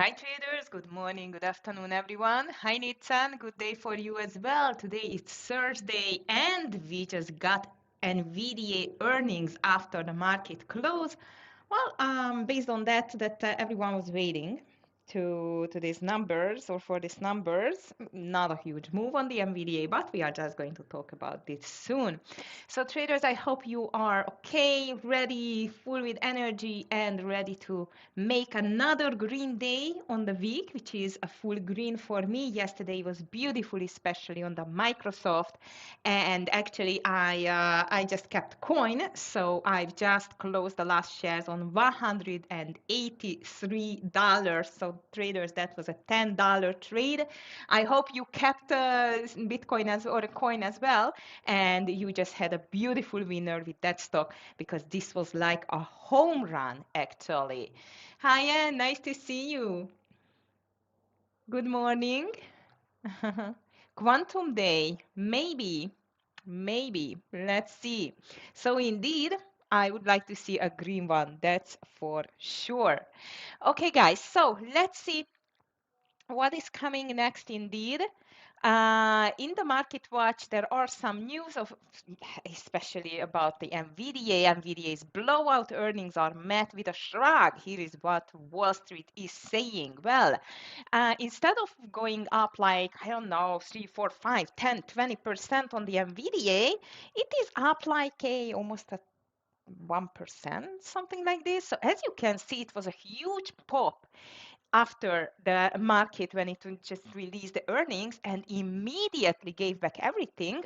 Hi traders, good morning, good afternoon everyone. Hi Nitsan, good day for you as well. Today is Thursday and we just got Nvidia earnings after the market close. Well, based on that everyone was waiting to these numbers or for these numbers. Not a huge move on the Nvidia, but we are just going to talk about this soon. So traders, I hope you are okay, ready, full with energy and ready to make another green day on the week, which is a full green for me. Yesterday was beautiful, especially on the Microsoft. And actually, I just kept coin, so I've just closed the last shares on $183. So traders, that was a $10 trade. I hope you kept Bitcoin as or a coin as well, and you just had a beautiful winner with that stock because this was like a home run actually. Hi, Ann, nice to see you. Good morning. Quantum Day, maybe, maybe. Let's see. So indeed, I would like to see a green one, that's for sure. Okay, guys, so let's see what is coming next indeed. In the market watch, there are some news of, especially about the Nvidia. Nvidia's blowout earnings are met with a shrug. Here is what Wall Street is saying. Well, instead of going up like, I don't know, 3, 4, 5, 10, 20% on the Nvidia, it is up like almost a 1%, something like this. So as you can see, it was a huge pop after the market when it just released the earnings and immediately gave back everything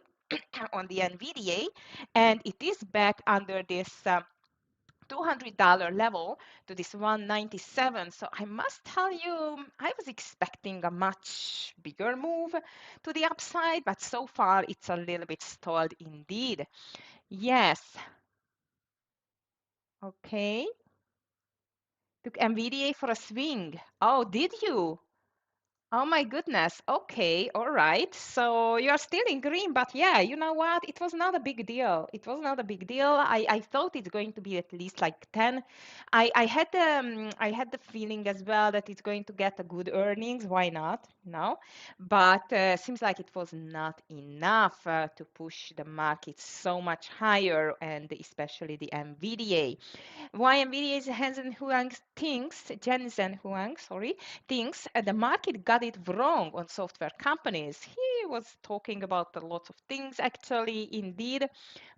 on the Nvidia, and it is back under this $200 level to this 197. So I must tell you, I was expecting a much bigger move to the upside, but so far it's a little bit stalled indeed. Yes, okay. Took NVDA for a swing. Oh, did you? Oh my goodness. Okay, all right. So you're still in green, but yeah, you know what? It was not a big deal. It was not a big deal. I thought it's going to be at least like 10. I had the feeling as well that it's going to get a good earnings. Why not? No. But seems like it was not enough to push the market so much higher, and especially the NVDA. Why NVIDIA is Jensen Huang thinks, Jensen Huang, sorry, thinks the market got it wrong on software companies. He was talking about a lot of things actually, indeed,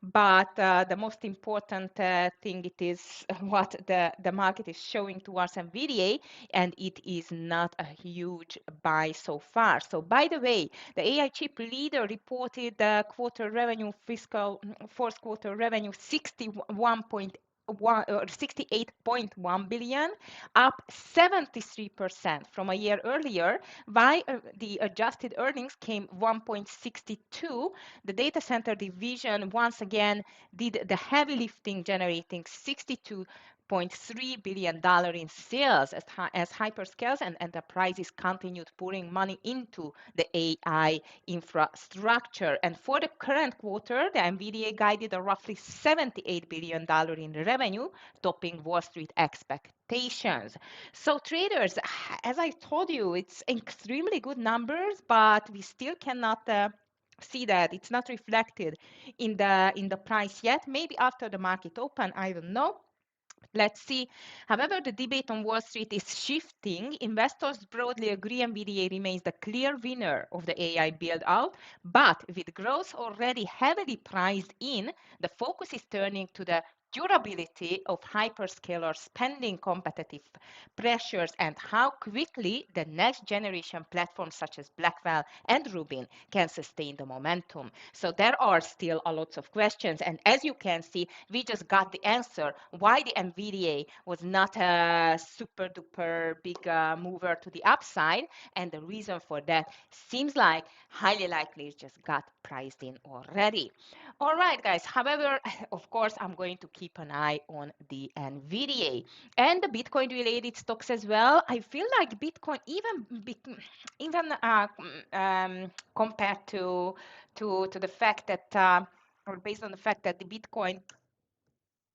but the most important thing it is what the market is showing towards NVIDIA, and it is not a huge buy so far. So by the way, the AI chip leader reported the quarter revenue, fiscal fourth quarter revenue 68.1 billion, up 73% from a year earlier, while the adjusted earnings came 1.62. The data center division once again did the heavy lifting, generating $62.3 billion in sales as hyperscales and enterprises continued pouring money into the AI infrastructure. And for the current quarter, the NVIDIA guided a roughly $78 billion in revenue, topping Wall Street expectations. So traders, as I told you, it's extremely good numbers, but we still cannot see that it's not reflected in the price yet. Maybe after the market open, I don't know. Let's see. However, the debate on Wall Street is shifting. Investors broadly agree NVIDIA remains the clear winner of the AI build out, but with growth already heavily priced in, the focus is turning to the durability of hyperscaler spending, competitive pressures, and how quickly the next generation platforms such as Blackwell and Rubin can sustain the momentum. So there are still a lot of questions, and as you can see, we just got the answer why the NVIDIA was not a super duper big mover to the upside, and the reason for that seems like highly likely it just got priced in already. All right, guys. However, of course, I'm going to keep an eye on the NVIDIA and the Bitcoin related stocks as well. I feel like Bitcoin, even compared to the fact that, or based on the fact that the Bitcoin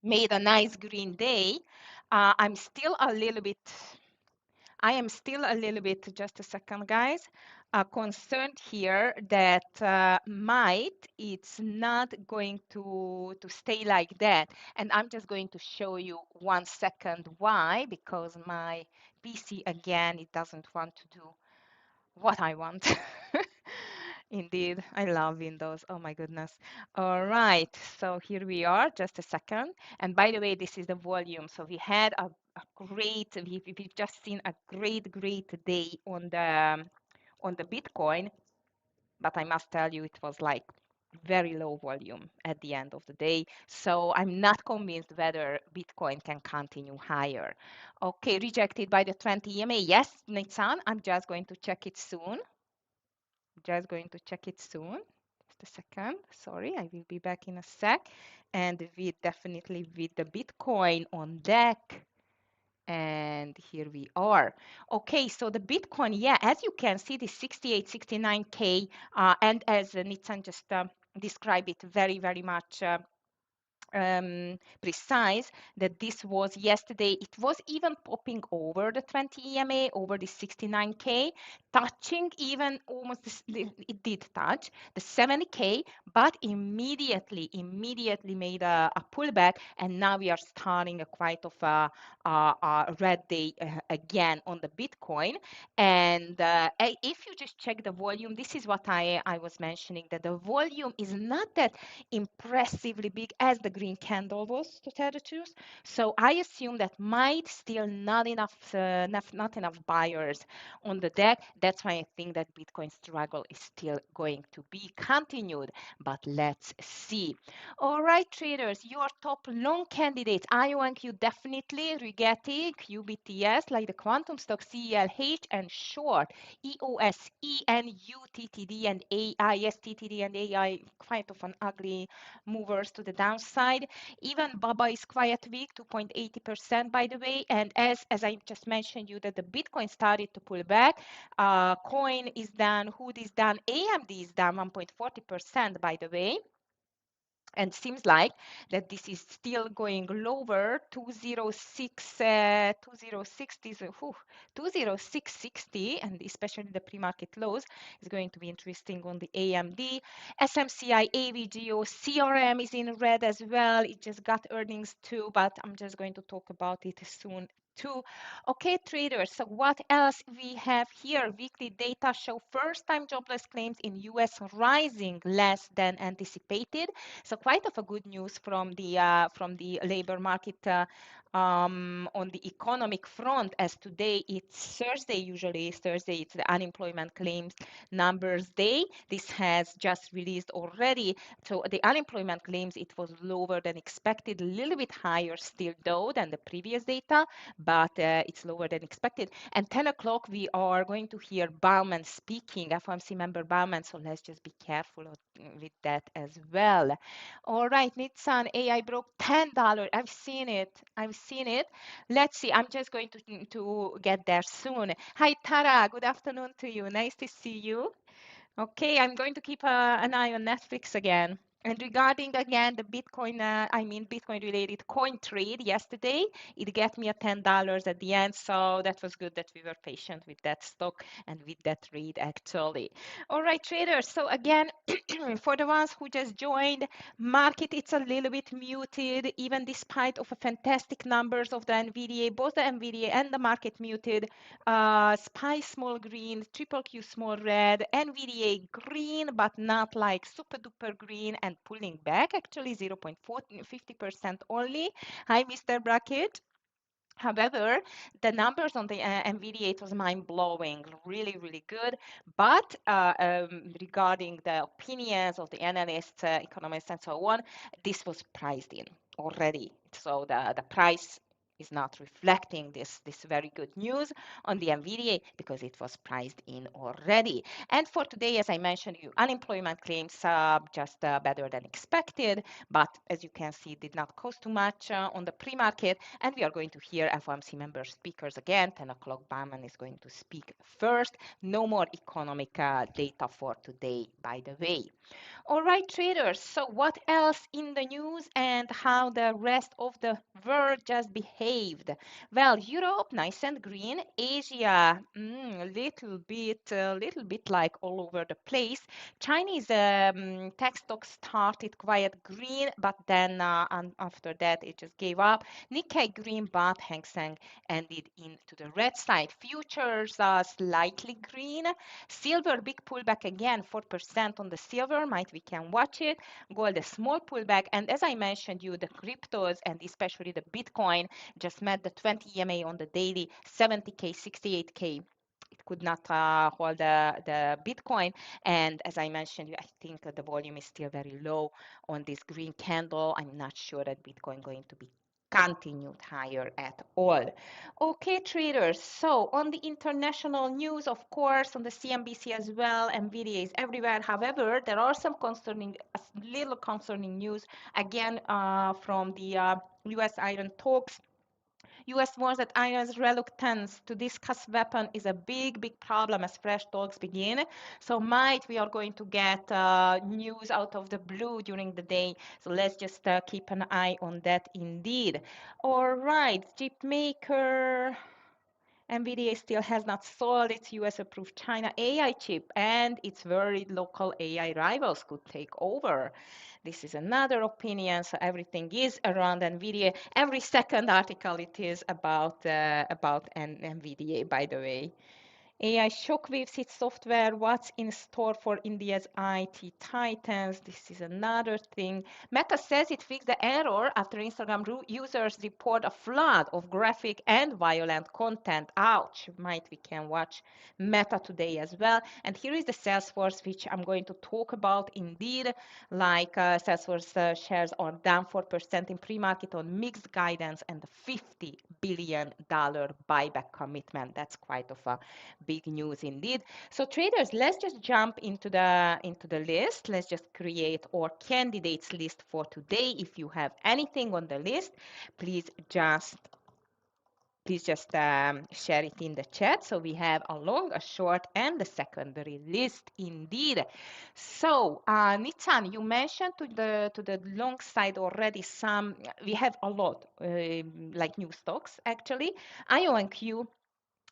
made a nice green day, I'm still a little bit I am still a little bit, just a second, guys, concerned here that might it's not going to stay like that. And I'm just going to show you 1 second why, because my PC again, it doesn't want to do what I want. Indeed, I love Windows. Oh my goodness. All right, so here we are, just a second. And by the way, this is the volume. So we had a great, we've just seen a great day on the Bitcoin, but I must tell you, it was like very low volume at the end of the day. So I'm not convinced whether Bitcoin can continue higher. Okay, rejected by the 20 EMA. Yes, Nitsan, I'm just going to check it soon. Just going to check it soon. Just a second. Sorry, I will be back in a sec. And we definitely with the Bitcoin on deck. And here we are. Okay, so the Bitcoin, yeah, as you can see, the 68, 69K, and as Nitsan just described it very much precise, that this was yesterday. It was even popping over the 20 EMA, over the 69K, touching even almost, it did touch the 70K, but immediately made a pullback, and now we are starting a quite of a red day again on the Bitcoin. And if you just check the volume, this is what I was mentioning, that the volume is not that impressively big as the green candle was, to tell the truth. So I assume that might still not enough buyers on the deck. That's why I think that Bitcoin struggle is still going to be continued. But let's see. All right, traders, your top long candidates, IONQ definitely, Rigetti, QBTS, like the quantum stock, CELH, and short, EOS, ENU, TTD, and AI. Yes, TTD and AI, quite of an ugly movers to the downside. Even BABA is quite weak, 2.80% by the way. And as I just mentioned you that the Bitcoin started to pull back, coin is down, hood is down, AMD is down 1.40% by the way. And seems like that this is still going lower, 206, 20660, and especially the pre-market lows is going to be interesting on the AMD. SMCI, AVGO, CRM is in red as well. It just got earnings too, but I'm just going to talk about it soon too. Okay, traders, so what else we have here? Weekly data show first-time jobless claims in US rising less than anticipated. So quite of a good news from the labor market on the economic front, as today it's Thursday, usually it's Thursday, it's the unemployment claims numbers day. This has just released already. So the unemployment claims, it was lower than expected, a little bit higher still though than the previous data, but it's lower than expected. And 10 o'clock, we are going to hear Bauman speaking, FOMC member Bauman, so let's just be careful with that as well. All right, Nitsan, AI broke $10. I've seen it. I've seen it. Let's see. I'm just going to get there soon. Hi, Tara. Good afternoon to you. Nice to see you. Okay, I'm going to keep an eye on Netflix again. And regarding again the Bitcoin, Bitcoin related coin trade yesterday, it got me a $10 at the end. So that was good that we were patient with that stock and with that trade actually. All right, traders. So again, for the ones who just joined, market it's a little bit muted, even despite of a fantastic numbers of the Nvidia, both the Nvidia and the market muted. SPY small green, triple Q small red, NVDA green, but not like super duper green and pulling back actually 0.50% only. Hi, Mr. Brackett. However, the numbers on the NVIDIA, it was mind-blowing, really good. But regarding the opinions of the analysts, economists, and so on, this was priced in already. So the price is not reflecting this very good news on the NVIDIA because it was priced in already. And for today, as I mentioned, you unemployment claims just better than expected, but as you can see, did not cost too much on the pre-market. And we are going to hear FOMC member speakers again. 10 o'clock, Bauman is going to speak first. No more economic data for today, by the way. All right, traders. So what else in the news and how the rest of the world just behaved? behaved? Well, Europe, nice and green. Asia, little bit like all over the place. Chinese tech stocks started quite green, but then and after that it just gave up. Nikkei green, but Hang Seng ended into the red side. Futures are slightly green. Silver, big pullback again, 4% on the silver. Might we can watch it. Gold, a small pullback. And as I mentioned you, the cryptos and especially the Bitcoin just met the 20 EMA on the daily, 70K, 68K. It could not hold the Bitcoin. And as I mentioned, I think the volume is still very low on this green candle. I'm not sure that Bitcoin going to be continued higher at all. Okay, traders. So on the international news, of course, on the CNBC as well, Nvidia is everywhere. However, there are some concerning, a little concerning news again from the U.S. iron talks. U.S. warns that Iran's reluctance to discuss weapon is a big problem as fresh talks begin. So might we are going to get news out of the blue during the day. So let's just keep an eye on that indeed. All right, chip maker. Nvidia still has not sold its US-approved China AI chip, and its very local AI rivals could take over. This is another opinion, so everything is around Nvidia. Every second article it is about Nvidia, by the way. AI shockwaves hit software. What's in store for India's IT titans? This is another thing. Meta says it fixed the error after Instagram users report a flood of graphic and violent content. Ouch. Might we can watch Meta today as well. And here is the Salesforce, which I'm going to talk about indeed. Like Salesforce shares are down 4% in pre-market on mixed guidance and the $50 billion buyback commitment. That's quite of a big news indeed. So traders, let's just jump into the list. Let's just create our candidates list for today. If you have anything on the list, please just share it in the chat. So we have a long, a short, and the secondary list indeed. So Nitzan, you mentioned to the long side already some. We have a lot like new stocks actually. IONQ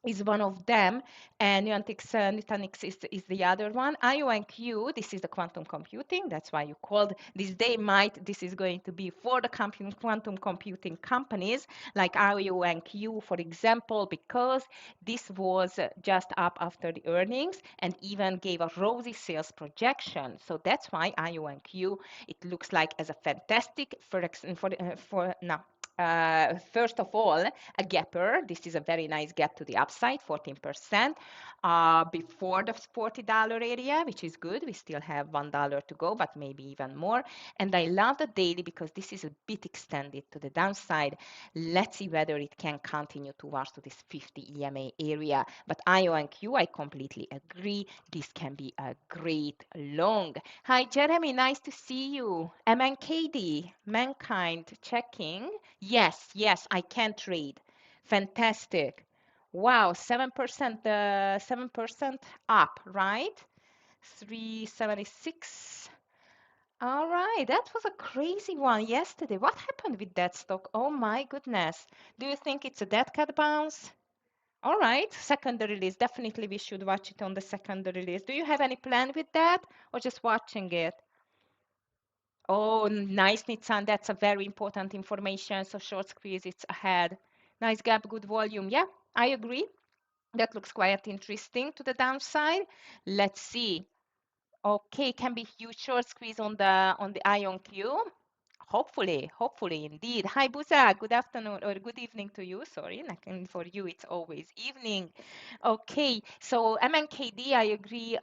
is one of them, and Nutanix is the other one. IONQ, this is the quantum computing. That's why you called this day might. This is going to be for the quantum computing companies like IONQ, for example, because this was just up after the earnings and even gave a rosy sales projection. So that's why IONQ, it looks like as a fantastic for now. First of all, a gapper. This is a very nice gap to the upside, 14%, before the $40 area, which is good. We still have $1 to go, but maybe even more. And I love the daily because this is a bit extended to the downside. Let's see whether it can continue towards to this 50 EMA area. But IONQ, I completely agree. This can be a great long. Hi, Jeremy. Nice to see you. MNKD, Mankind, checking. Yes, I can trade. Fantastic. Wow, 7%, 7% up, right? 376. All right, that was a crazy one yesterday. What happened with that stock? Oh my goodness. Do you think it's a dead cat bounce? All right, secondary release. Definitely we should watch it on the secondary release. Do you have any plan with that or just watching it? Oh, nice, Nitsan. That's a very important information. So short squeeze, it's ahead. Nice gap, good volume. Yeah, I agree. That looks quite interesting to the downside. Let's see. Okay, can be huge short squeeze on the IonQ. Hopefully indeed. Hi Buza, good afternoon or good evening to you. Sorry, and for you it's always evening. Okay, so MNKD, I agree.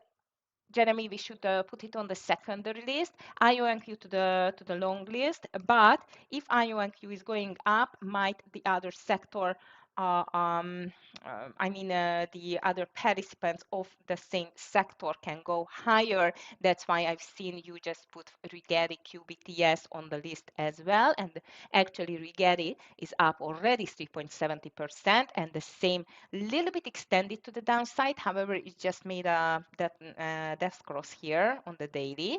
Jeremy, we should put it on the secondary list. IONQ to the long list. But if IONQ is going up, might the other sector, uh, um, the other participants of the same sector can go higher. That's why I've seen you just put Rigetti QBTS on the list as well. And actually, Rigetti is up already 3.70%, and the same little bit extended to the downside. However, it just made a death cross here on the daily.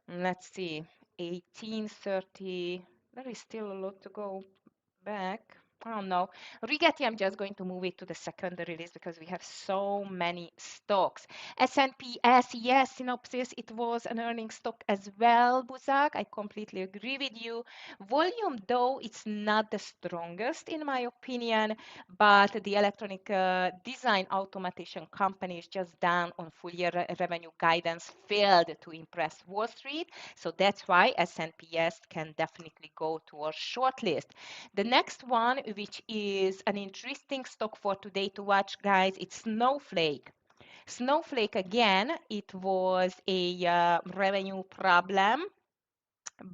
Let's see, 1830. There is still a lot to go back. I don't know. Rigetti, I'm just going to move it to the secondary list because we have so many stocks. S&PS, yes, Synopsys, it was an earning stock as well, Buzak. I completely agree with you. Volume, though, it's not the strongest in my opinion, but the electronic design automation company is just down on full year revenue guidance, failed to impress Wall Street. So that's why S&PS can definitely go to our short list. The next one, which is an interesting stock for today to watch, guys, it's Snowflake. Snowflake, again, it was a revenue problem,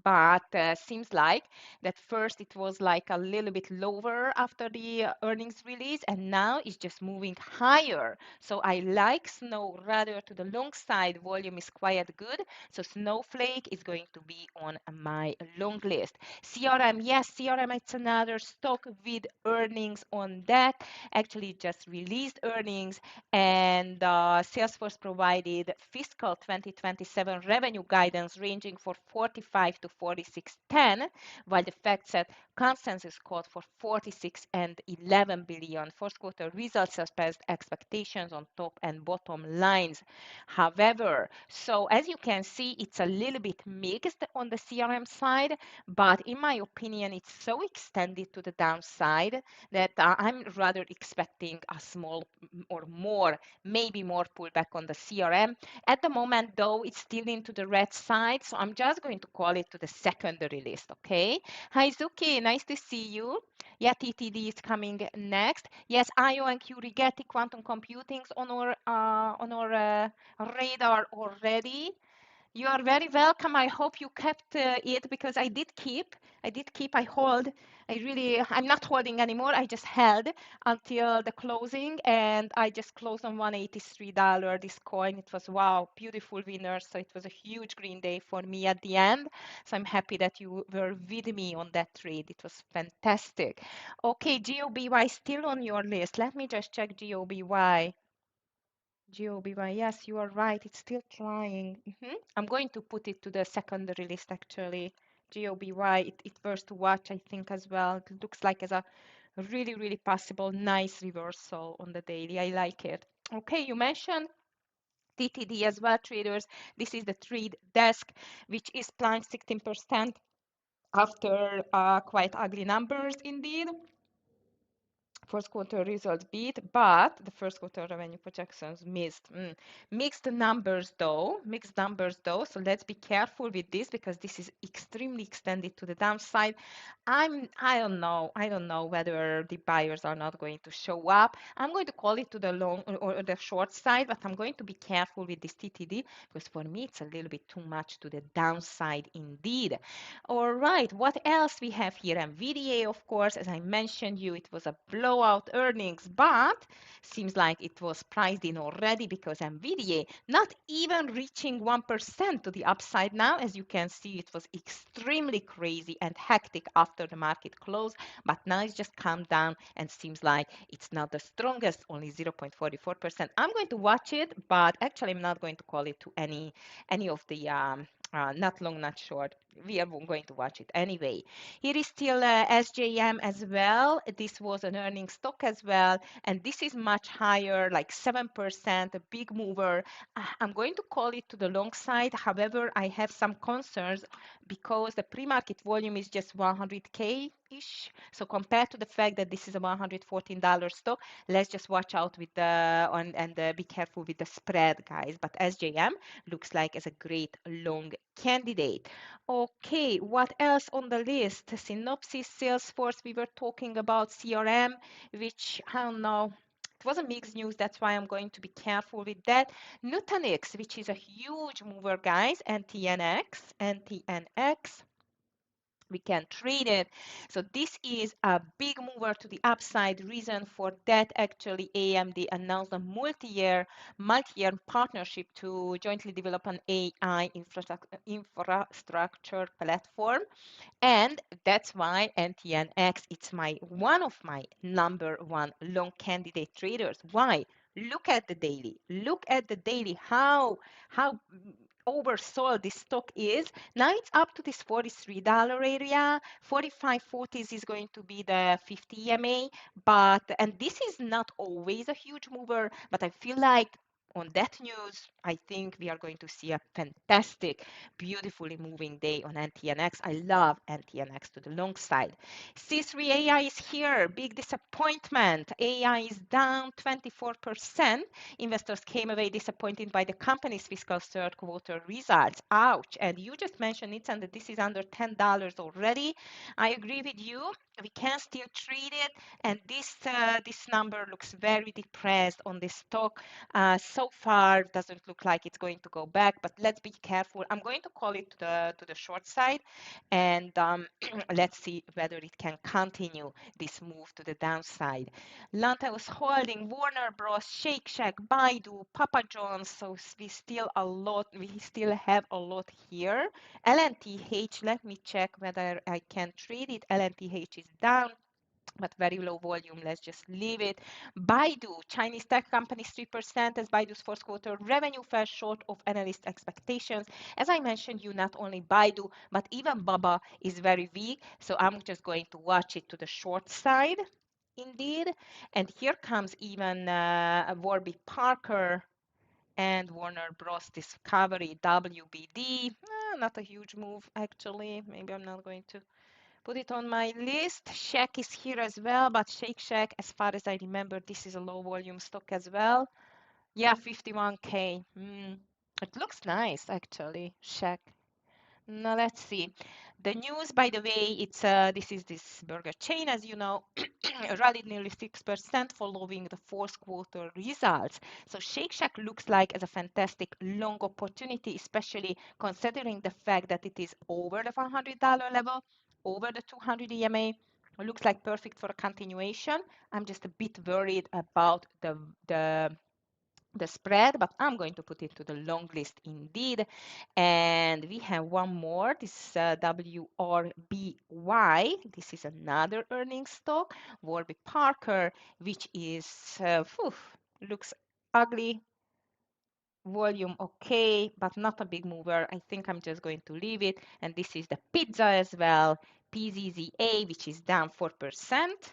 but seems like that first it was like a little bit lower after the earnings release, and now it's just moving higher. So I like Snow rather to the long side. Volume is quite good, so Snowflake is going to be on my long list. CRM, yes, CRM, it's another stock with earnings on that. Actually it just released earnings, and Salesforce provided fiscal 2027 revenue guidance ranging for 45 to 46.10, while the FactSet consensus called for 46 and 11 billion. First quarter results surpassed expectations on top and bottom lines. However, so as you can see, it's a little bit mixed on the CRM side, but in my opinion, it's so extended to the downside that I'm rather expecting a small or more, maybe more pullback on the CRM. At the moment, though, it's still into the red side, so I'm just going to call it to the secondary list, okay? Hi, Zuki, nice to see you. Yeah, TTD is coming next. Yes, IO and Q Rigetti quantum computing's on our radar already. You are very welcome. I hope you kept it because I did keep. I hold. I'm not holding anymore. I just held until the closing, and I just closed on $183 this coin. It was, wow, beautiful winner. So it was a huge green day for me at the end. So I'm happy that you were with me on that trade. It was fantastic. Okay, GOBY still on your list. Let me just check GOBY. GOBY, yes, you are right. It's still trying. I'm going to put it to the secondary list actually. GOBY, it was to watch, I think, as well. It looks like as a really, really possible nice reversal on the daily. I like it. Okay, you mentioned TTD as well, traders. This is the trade desk, which is plunged 16% after quite ugly numbers indeed. First quarter results beat, but the first quarter revenue projections missed. Mixed numbers though, So let's be careful with this because this is extremely extended to the downside. I don't know whether the buyers are not going to show up. I'm going to call it to the long or the short side, but I'm going to be careful with this TTD because for me it's a little bit too much to the downside indeed. All right, what else we have here? Nvidia, of course, as I mentioned you, it was a blowout earnings, but seems like it was priced in already because Nvidia not even reaching 1% to the upside now. As you can see, it was extremely crazy and hectic after the market closed, but now it's just calmed down and seems like it's not the strongest, only 0.44%. I'm going to watch it, but actually I'm not going to call it to any of the not long, not short. We are going to watch it anyway. Here is still SJM as well. This was an earning stock as well, and this is much higher, like 7%, a big mover. I'm going to call it to the long side. However, I have some concerns because the pre-market volume is just 100K ish. So compared to the fact that this is a $114 stock, let's just watch out with the and be careful with the spread, guys. But SJM looks like as a great long candidate. Okay, what else on the list? Synopsys, Salesforce, we were talking about CRM, which I don't know. It was a mixed news, that's why I'm going to be careful with that. Nutanix, which is a huge mover, guys, NTNX, we can trade it. So this is a big mover to the upside. Reason for that, actually, AMD announced a multi-year partnership to jointly develop an AI infrastructure platform. And that's why NTNX, it's one of my number one long candidate traders. Why? Look at the daily. How oversold this stock is. Now it's up to this $43 area. 45.40 is going to be the 50 EMA, and this is not always a huge mover, but I feel like on that news, I think we are going to see a fantastic, beautifully moving day on NTNX. I love NTNX to the long side. C3 AI is here. Big disappointment. AI is down 24%. Investors came away disappointed by the company's fiscal third quarter results. Ouch. And you just mentioned it, and this is under $10 already. I agree with you. We can still trade it, and this number looks very depressed on this stock. So far, doesn't look like it's going to go back, but let's be careful. I'm going to call it to the short side, and let's see whether it can continue this move to the downside. Lantheus Holding, Warner Bros, Shake Shack, Baidu, Papa John's. So we still have a lot here. LNTH, let me check whether I can trade it. LNTH is down, but very low volume. Let's just leave it. Baidu, Chinese tech company, 3% as Baidu's fourth quarter revenue fell short of analyst expectations. As I mentioned, you not only Baidu, but even Baba is very weak. So I'm just going to watch it to the short side. Indeed. And here comes even Warby Parker and Warner Bros. Discovery, WBD. Not a huge move, actually. Maybe I'm not going to put it on my list. Shack is here as well, but Shake Shack, as far as I remember, this is a low volume stock as well. Yeah, 51K. It looks nice, actually, Shack. Now let's see. The news, by the way, it's this burger chain, as you know, rallied nearly 6% following the fourth quarter results. So Shake Shack looks like as a fantastic long opportunity, especially considering the fact that it is over the $100 level, over the 200 EMA. It looks like perfect for a continuation. I'm just a bit worried about the spread, but I'm going to put it to the long list indeed. And we have one more. This WRBY. This is another earnings stock. Warby Parker, which is looks ugly. Volume okay, but not a big mover. I think I'm just going to leave it. And this is the pizza as well. PZZA, which is down 4%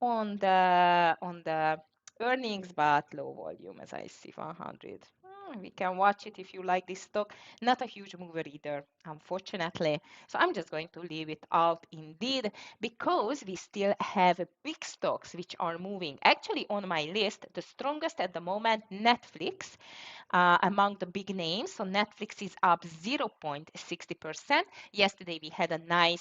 on the earnings, but low volume as I see 100. We can watch it if you like this stock. Not a huge mover either, unfortunately. So I'm just going to leave it out indeed, because we still have big stocks which are moving. Actually, on my list, the strongest at the moment, Netflix, among the big names. So Netflix is up 0.60%. Yesterday we had a nice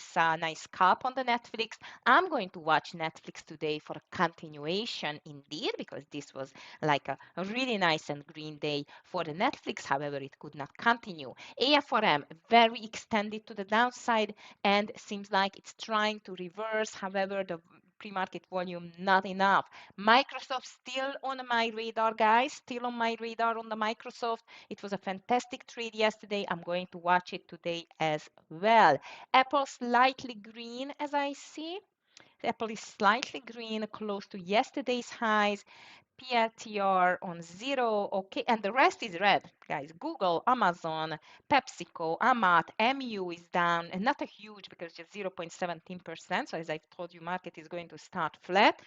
scalp on the Netflix. I'm going to watch Netflix today for a continuation indeed, because this was like a really nice and green day for the Netflix. However, it could not continue. AFRM very extended to the downside and seems like it's trying to reverse. However, the pre-market volume not enough. Microsoft still on my radar, guys, still on my radar on the Microsoft. It was a fantastic trade yesterday. I'm going to watch it today as well. Apple slightly green as I see. Apple is slightly green, close to yesterday's highs. PLTR on zero, okay, and the rest is red, guys. Google, Amazon, PepsiCo, Amat, MU is down, and not a huge because just 0.17%. So as I've told you, market is going to start flat.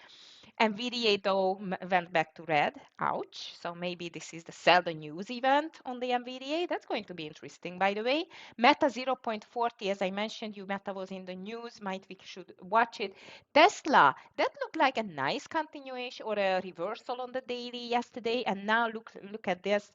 Nvidia though went back to red. Ouch. So maybe this is the sell the news event on the Nvidia. That's going to be interesting, by the way. Meta 0.40, as I mentioned, you Meta was in the news. Might we should watch it. Tesla, that looked like a nice continuation or a reversal on the daily yesterday, and now look at this.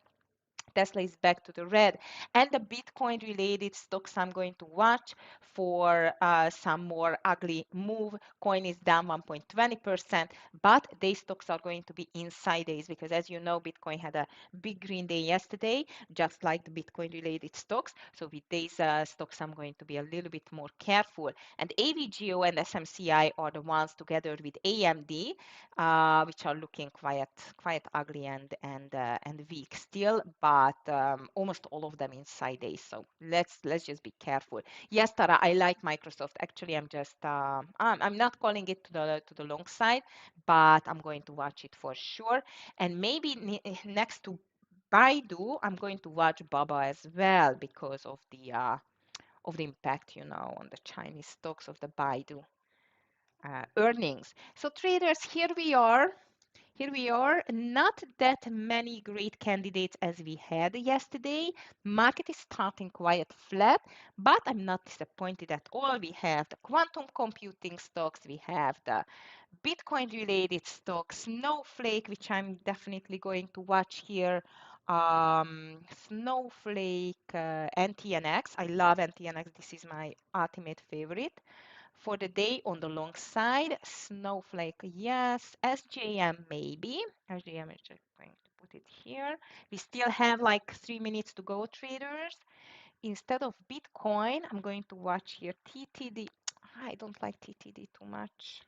Tesla is back to the red. And the Bitcoin related stocks I'm going to watch for some more ugly move. Coin is down 1.20%, but these stocks are going to be inside days because, as you know, Bitcoin had a big green day yesterday, just like the Bitcoin related stocks. So with these stocks, I'm going to be a little bit more careful. And AVGO and SMCI are the ones together with AMD, which are looking quite ugly and weak still, but almost all of them inside days. So let's just be careful. Yes, Tara, I like Microsoft. Actually, I'm not calling it to the long side, but I'm going to watch it for sure. And maybe next to Baidu, I'm going to watch Baba as well because of the impact, on the Chinese stocks of the Baidu earnings. So traders, here we are. Here we are, not that many great candidates as we had yesterday. Market is starting quite flat, but I'm not disappointed at all. We have the quantum computing stocks, we have the Bitcoin related stocks, Snowflake, which I'm definitely going to watch here. Snowflake, NTNX. I love NTNX. This is my ultimate favorite for the day on the long side. Snowflake, yes. SJM, maybe. SJM is just going to put it here. We still have like 3 minutes to go, traders. Instead of Bitcoin, I'm going to watch here TTD. I don't like TTD too much.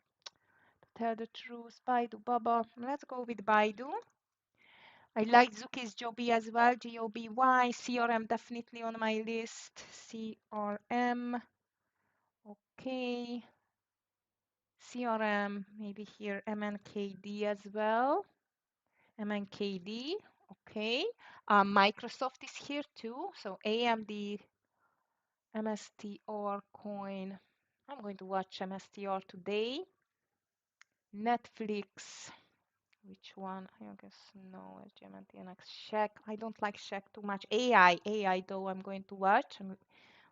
To tell the truth, Baidu, Baba. Let's go with Baidu. I like Zuki's Joby as well, Joby. CRM definitely on my list. CRM. Okay. CRM, maybe here MNKD as well. MNKD, okay. Microsoft is here too. So AMD, MSTR coin. I'm going to watch MSTR today. Netflix, which one? I guess no, SGMNTNX. Check. I don't like check too much. AI though I'm going to watch. I'm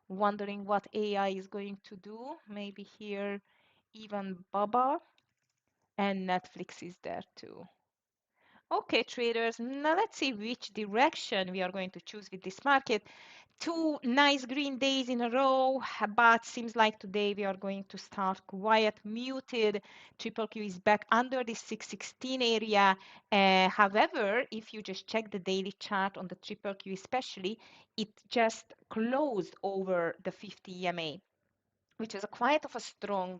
wondering what AI is going to do. Maybe here even Baba. And Netflix is there too. Okay, traders, now let's see which direction we are going to choose with this market. Two nice green days in a row, but seems like today we are going to start quiet, muted. Triple Q is back under the 616 area. However, if you just check the daily chart on the Triple Q especially, it just closed over the 50 EMA, which is a quite of a strong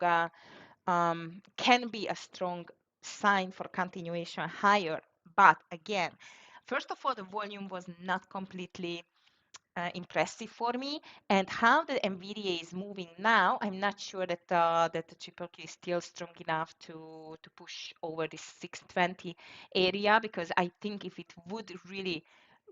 can be a strong sign for continuation higher. But again, first of all, the volume was not completely impressive for me. And how the Nvidia is moving now, I'm not sure that the triple Q is still strong enough to push over this 620 area, because I think if it would really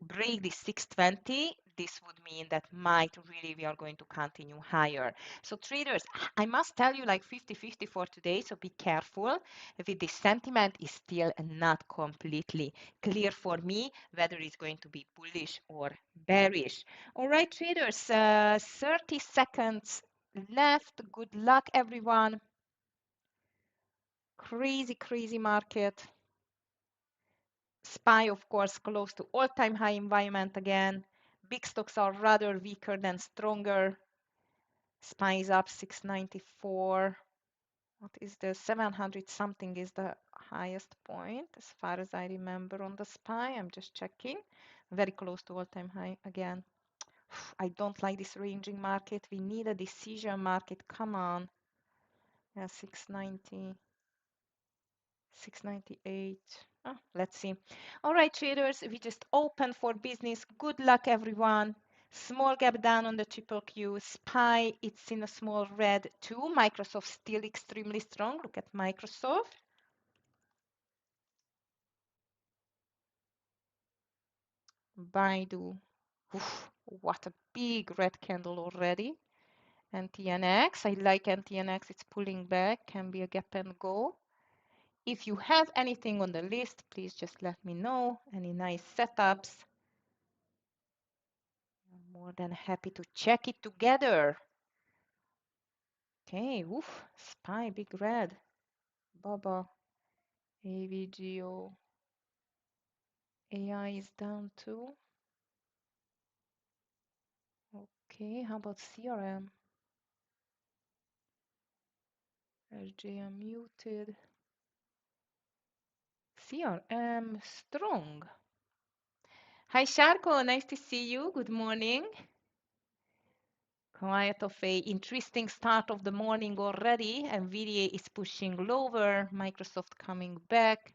break this 620, this would mean that might really we are going to continue higher. So traders, I must tell you like 50-50 for today, so be careful. With the sentiment is still not completely clear for me whether it's going to be bullish or bearish. All right, traders, 30 seconds left. Good luck, everyone. Crazy, crazy market. SPY, of course, close to all-time high environment again. Big stocks are rather weaker than stronger. SPY is up 694. What is the 700 something is the highest point as far as I remember on the SPY. I'm just checking. Very close to all-time high again. I don't like this ranging market. We need a decision market. Come on. Yeah, 690. 698. Oh, let's see. All right, traders, we just opened for business. Good luck, everyone. Small gap down on the triple Q. SPY, it's in a small red too. Microsoft still extremely strong. Look at Microsoft. Baidu. Oof, what a big red candle already. NTNX. I like NTNX. It's pulling back. Can be a gap and go. If you have anything on the list, please just let me know. Any nice setups. I'm more than happy to check it together. Okay, woof, SPY, big red. Baba, AVGO, AI is down too. Okay, how about CRM? RJM muted. CRM strong. Hi Sharko, nice to see you. Good morning. Quite of a interesting start of the morning already. Nvidia is pushing lower, Microsoft coming back.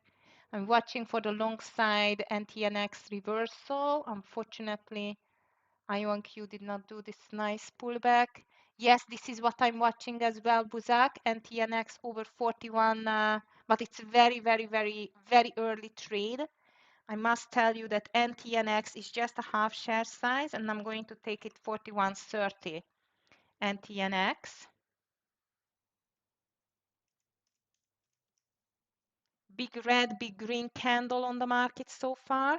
I'm watching for the long side NTNX reversal. Unfortunately, IonQ did not do this nice pullback. Yes, this is what I'm watching as well, Buzak. NTNX over 41, but it's very, very, very, very early trade. I must tell you that NTNX is just a half share size, and I'm going to take it 41.30. NTNX. Big red, big green candle on the market so far.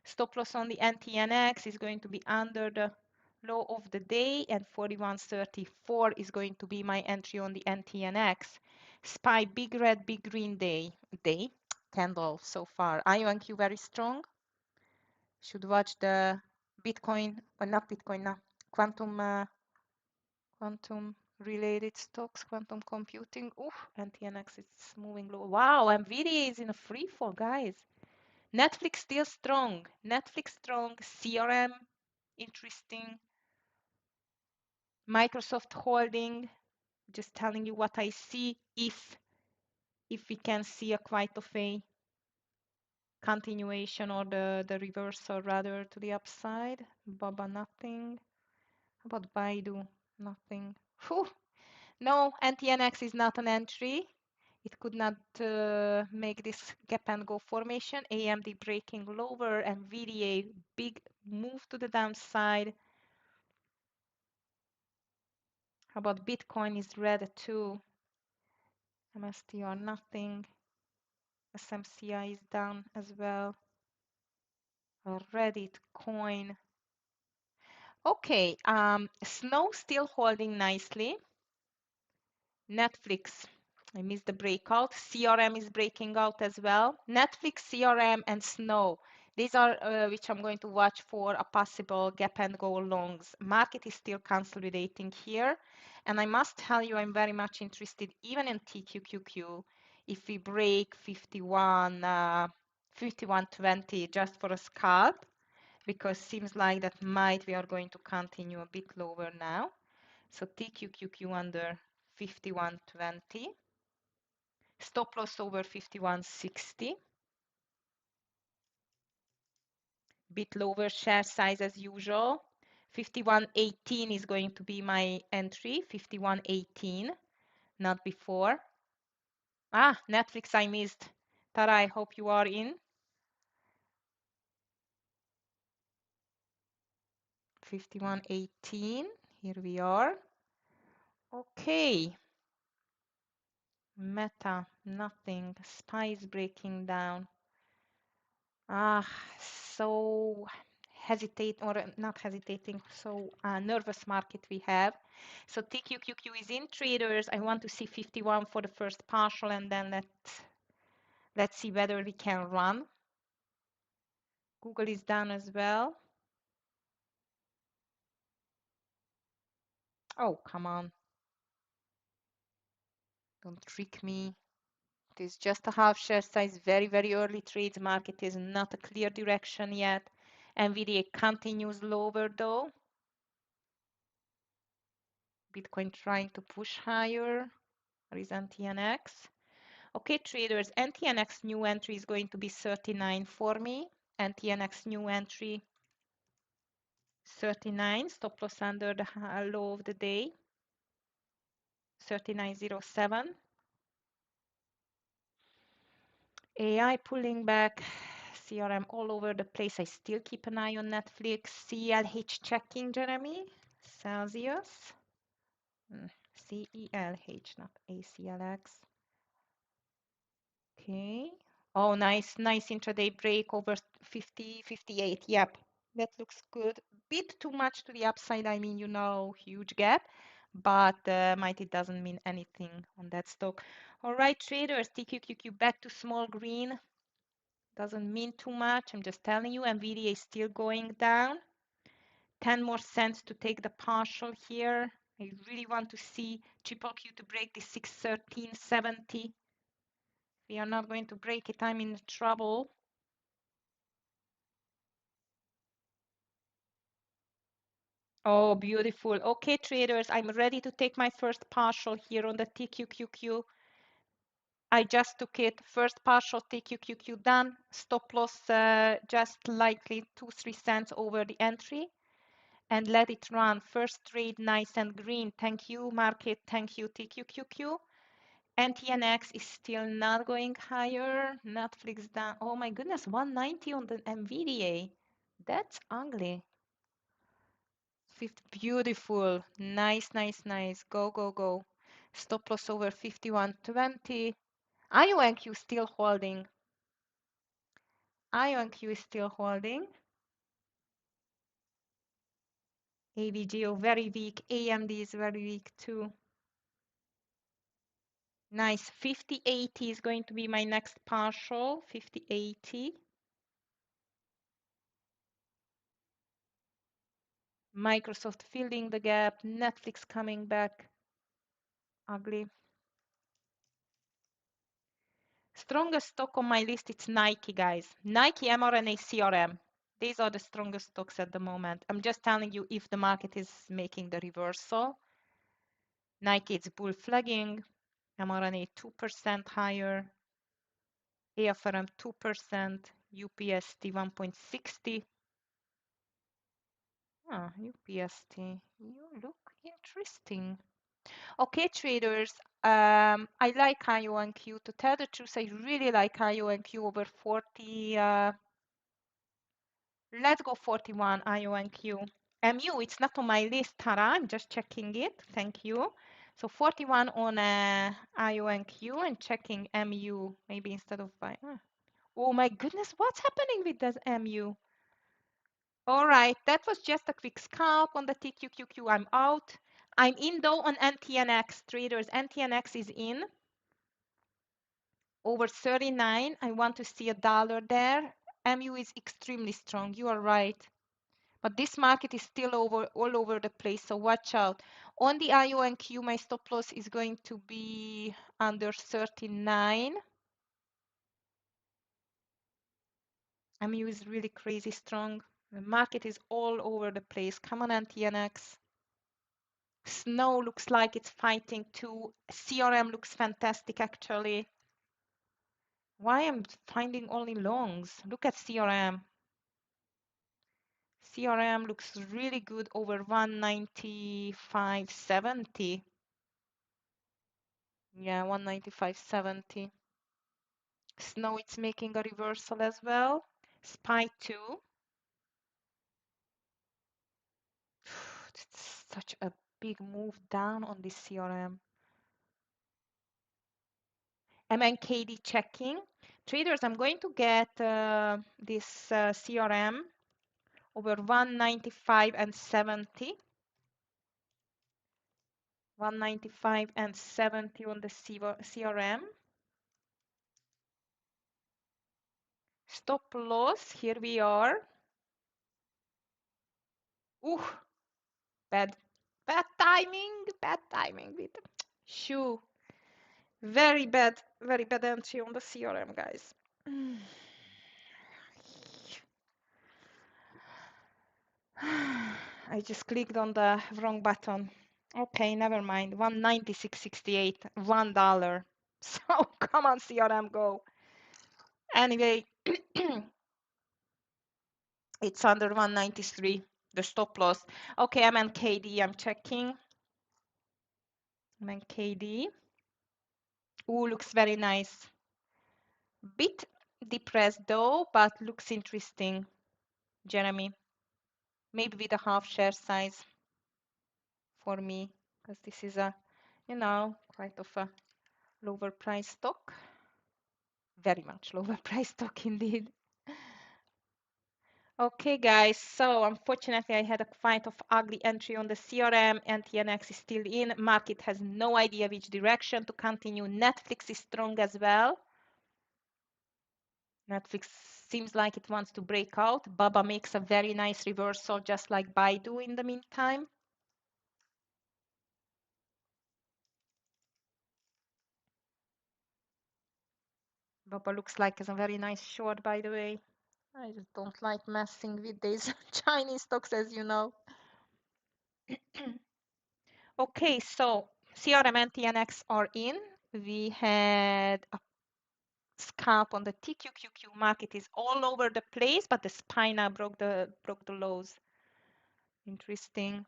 Stop loss on the NTNX is going to be under the low of the day, and 41.34 is going to be my entry on the NTNX. SPY, big red, big green day candle so far. IONQ very strong. Should watch the Bitcoin, or not Bitcoin, no, quantum related stocks, quantum computing. Oof, NTNX is moving low. Wow, Nvidia is in a free fall, guys. Netflix still strong. Netflix strong. CRM interesting. Microsoft holding. Just telling you what I see. If we can see a quite of a continuation or the reversal rather to the upside. Baba nothing. How about Baidu? Nothing. Whew. No, NTNX is not an entry. It could not make this gap and go formation. AMD breaking lower, Nvidia big move to the downside. How about Bitcoin is red too. MSTR nothing. SMCI is down as well. Reddit coin. Okay, Snow still holding nicely. Netflix, I missed the breakout. CRM is breaking out as well. Netflix, CRM, and Snow. These are which I'm going to watch for a possible gap and go longs. Market is still consolidating here. And I must tell you, I'm very much interested even in TQQQ. If we break 51.20 just for a scalp, because seems like that might we are going to continue a bit lower now. So TQQQ under 51.20. Stop loss over 51.60. Bit lower share size as usual. 51.18 is going to be my entry. 51.18, not before. Netflix I missed. Tara, I hope you are in. 51.18, here we are. Okay. Meta, nothing. SPY is breaking down. So hesitate or not hesitating, so nervous market we have. So TQQQ is in traders. I want to see 51 for the first partial, and then let's see whether we can run. Google is down as well. Oh, come on. Don't trick me. It is just a half share size, very, very early trades. Market is not a clear direction yet. Nvidia continues lower though. Bitcoin trying to push higher. There is NTNX. Okay, traders, NTNX new entry is going to be 39 for me. NTNX new entry 39, stop loss under the low of the day, 39.07. AI pulling back, CRM all over the place. I still keep an eye on Netflix. CELH checking, Jeremy. Celsius. CELH, not ACLX. Okay. Oh, nice intraday break over 50, 58. Yep, that looks good. Bit too much to the upside. I mean, huge gap, but might it doesn't mean anything on that stock. All right, traders, TQQQ back to small green. Doesn't mean too much. I'm just telling you, Nvidia is still going down. 10 more cents to take the partial here. I really want to see triple Q to break the 613.70. We are not going to break it. I'm in trouble. Oh, beautiful. Okay, traders, I'm ready to take my first partial here on the TQQQ. I just took it. First partial TQQQ done. Stop loss just likely 2-3 cents over the entry. And let it run. First trade nice and green. Thank you, market. Thank you, TQQQ. NTNX is still not going higher. Netflix down. Oh my goodness, 190 on the Nvidia. That's ugly. Beautiful. Nice, nice, nice. Go, go, go. Stop loss over 51.20. IONQ still holding. IONQ is still holding. AVGO very weak. AMD is very weak too. Nice. 5080 is going to be my next partial. 5080. Microsoft filling the gap. Netflix coming back. Ugly. Strongest stock on my list, it's Nike, guys. Nike, mRNA, CRM. These are the strongest stocks at the moment. I'm just telling you if the market is making the reversal. Nike, it's bull flagging. mRNA 2% higher. AFRM 2%. UPST 1.60. Ah, UPST. You look interesting. Okay, traders. I like IONQ. To tell the truth, I really like IONQ over 40. Let's go 41 IONQ. MU, it's not on my list, Tara. I'm just checking it. Thank you. So 41 on IONQ and checking MU, maybe instead of buy. Oh my goodness, what's happening with this MU? All right, that was just a quick scalp on the TQQQ. I'm out. I'm in though on NTNX traders. NTNX is in over 39. I want to see $1 there. MU is extremely strong. You are right. But this market is still all over the place, so watch out. On the IONQ, my stop loss is going to be under 39. MU is really crazy strong. The market is all over the place. Come on, NTNX. Snow looks like it's fighting too. CRM looks fantastic, actually. Why I'm finding only longs? Look at CRM. CRM looks really good over 195.70. Yeah, 195.70. Snow, it's making a reversal as well. SPY 2. It's such a big move down on this CRM. MNKD checking. Traders, I'm going to get this CRM over 195 and 70. 195 and 70 on the CRM. Stop loss, here we are. Ooh, bad timing with shoe. Very bad entry on the CRM, guys. I just clicked on the wrong button. Okay, never mind. 196.68, $1. So come on, CRM, go. Anyway, it's under 193, the stop loss. Okay, I'm in KD, I'm checking. I'm in KD. Ooh, looks very nice. Bit depressed though, but looks interesting, Jeremy. Maybe with a half share size for me, because this is a, quite of a lower price stock. Very much lower price stock indeed. Okay, guys, so unfortunately I had a quite of ugly entry on the CRM. NTNX is still in. Market has no idea which direction to continue. Netflix is strong as well. Netflix seems like it wants to break out. Baba makes a very nice reversal, just like Baidu in the meantime. Baba looks like it's a very nice short, by the way. I just don't like messing with these Chinese stocks, as you know. Okay, so CRM and TNX are in. We had a scalp on the TQQQ market is all over the place, but the SPY now broke the lows. Interesting.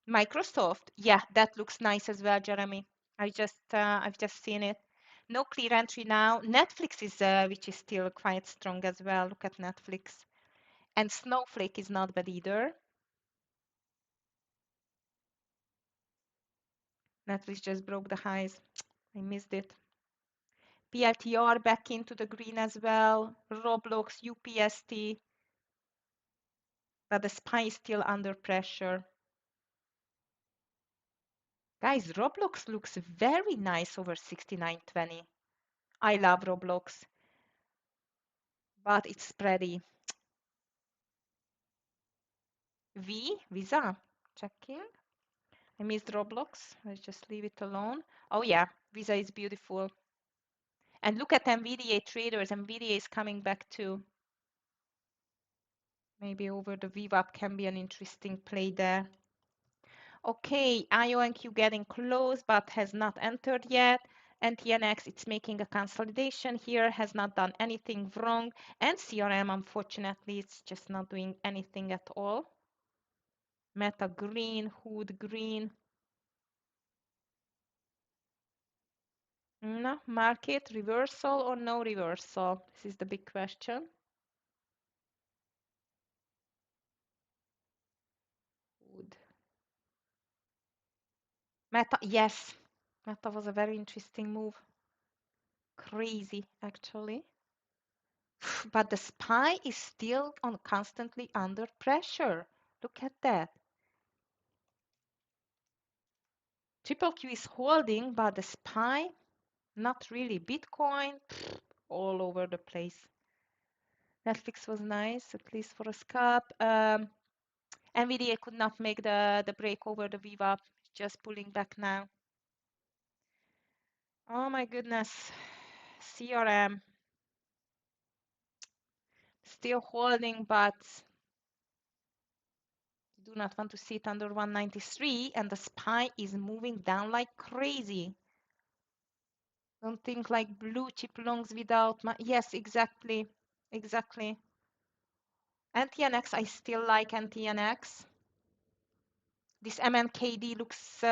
Microsoft, yeah, that looks nice as well, Jeremy. I've just seen it. No clear entry now. Netflix is which is still quite strong as well. Look at Netflix. And Snowflake is not bad either. Netflix just broke the highs. I missed it. PLTR back into the green as well. Roblox, UPST, but the SPY is still under pressure. Guys, Roblox looks very nice over 69.20. I love Roblox, but it's spready. Visa, checking. I missed Roblox. Let's just leave it alone. Oh yeah, Visa is beautiful. And look at Nvidia traders. Nvidia is coming back too. Maybe over the VWAP can be an interesting play there. Okay, IONQ getting close but has not entered yet. And TNX, it's making a consolidation here, has not done anything wrong. And CRM, unfortunately, it's just not doing anything at all. Meta green, Hood green. No, market reversal or no reversal? This is the big question. Hood. Meta, yes. Meta was a very interesting move. Crazy, actually. But the SPY is still on constantly under pressure. Look at that. Triple Q is holding, but the SPY, not really. Bitcoin, all over the place. Netflix was nice, at least for a scalp. Nvidia could not make the break over the VWAP, just pulling back now. Oh my goodness. CRM still holding, but do not want to see it under 193, and the SPY is moving down like crazy. Don't think like blue chip longs without my, yes, exactly. Exactly. NTNX, I still like NTNX. This MNKD looks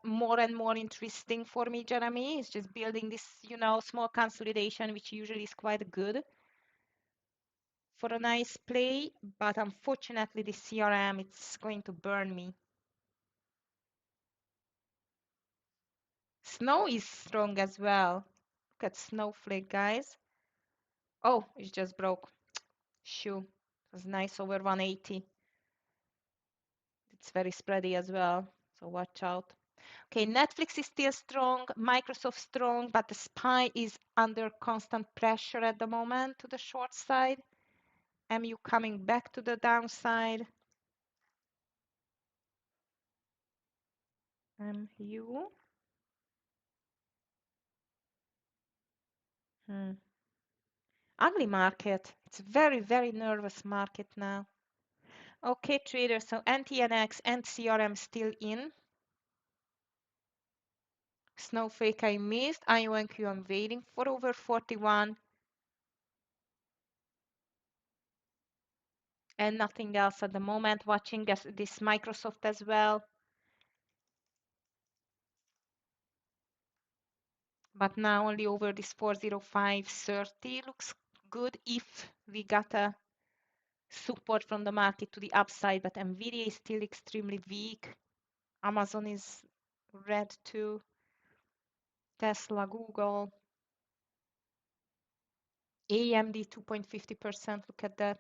more and more interesting for me, Jeremy. It's just building this, small consolidation, which usually is quite good for a nice play. But unfortunately, the CRM, it's going to burn me. Snow is strong as well. Look at Snowflake, guys. Oh, it just broke. Shoo. It was nice over 180. It's very spready as well, so watch out. Okay, Netflix is still strong, Microsoft strong, but the SPY is under constant pressure at the moment to the short side. MU coming back to the downside. MU. Ugly market. It's a very, very nervous market now. Okay, traders, so NTNX and CRM still in. Snowflake I missed. IONQ I'm waiting for over 41. And nothing else at the moment. Watching this Microsoft as well. But now only over this 405.30 looks good if we got a support from the market to the upside. But Nvidia is still extremely weak. Amazon is red too. Tesla, Google. AMD 2.50%. Look at that.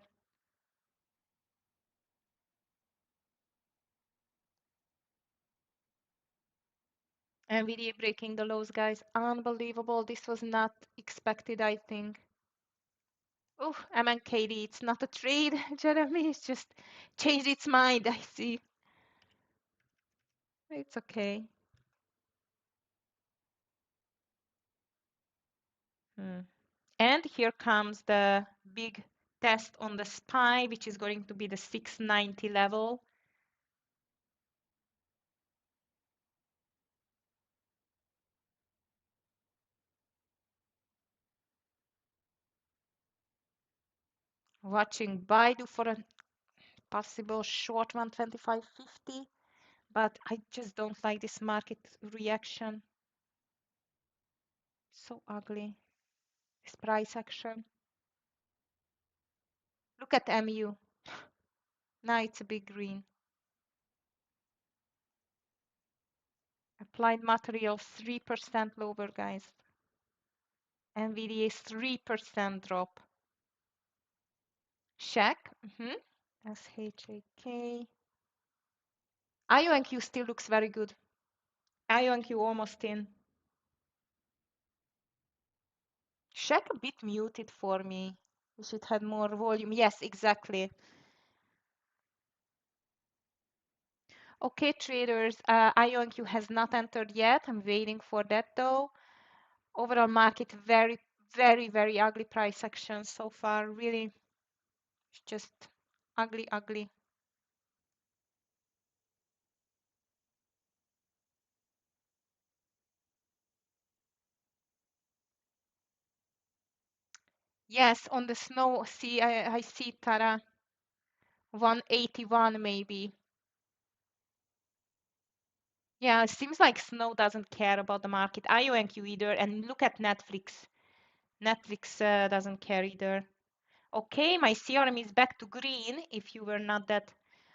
Nvidia breaking the lows, guys. Unbelievable. This was not expected, I think. Oh, MNKD, it's not a trade, Jeremy. It's just changed its mind, I see. It's okay. And here comes the big test on the SPY, which is going to be the 690 level. Watching Baidu for a possible short 125.50, but I just don't like this market reaction. So ugly. This price action. Look at MU. Now it's a big green. Applied Materials 3% lower, guys. Nvidia 3% drop. Check. SHAK. IONQ still looks very good. IONQ almost in. Check a bit muted for me. Wish it had more volume. Yes, exactly. Okay, traders, IONQ has not entered yet. I'm waiting for that though. Overall market, very, very, very ugly price action so far. Really, it's just ugly, ugly. Yes, on the snow, see, I see Tara 181 maybe. Yeah, it seems like snow doesn't care about the market. IONQ either, and look at Netflix. Netflix doesn't care either. Okay, my CRM is back to green if you were not that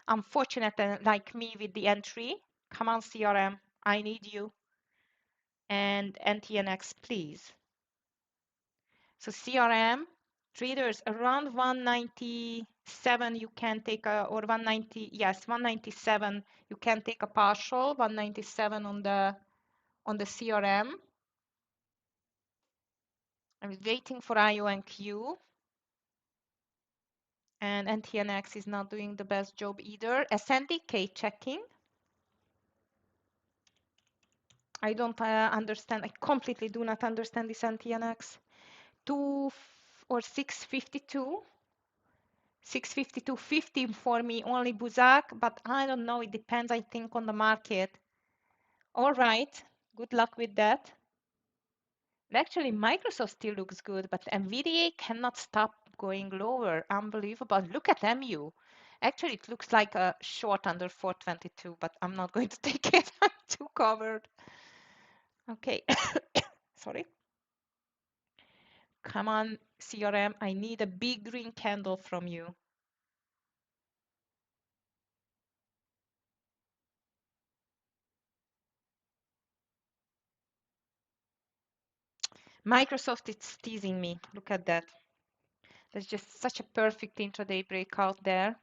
unfortunate like me with the entry. Come on, CRM, I need you. And NTNX, please. So CRM, traders around 197 you can take a, or 190, yes, 197 you can take a partial, 197 on the CRM. I'm waiting for IONQ. And NTNX is not doing the best job either. SNDK checking. I don't understand. I completely do not understand this NTNX. 652. 652.50 for me, only Buzak, but I don't know. It depends, I think, on the market. All right. Good luck with that. Actually, Microsoft still looks good, but Nvidia cannot stop going lower. Unbelievable. Look at MU. Actually, it looks like a short under 422, but I'm not going to take it. I'm too covered. Okay. Sorry. Come on, CRM. I need a big green candle from you. Microsoft is teasing me. Look at that. That's just such a perfect intraday breakout there.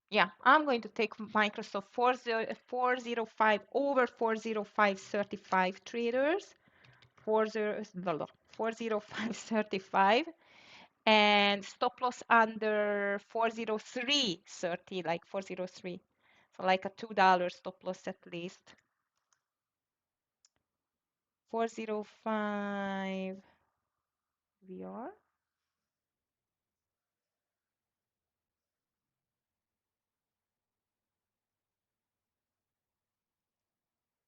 Yeah, I'm going to take Microsoft 405 over 405.35 traders. 405.35 and stop loss under 403.30, like 403. So like a $2 stop loss at least. 405 VR.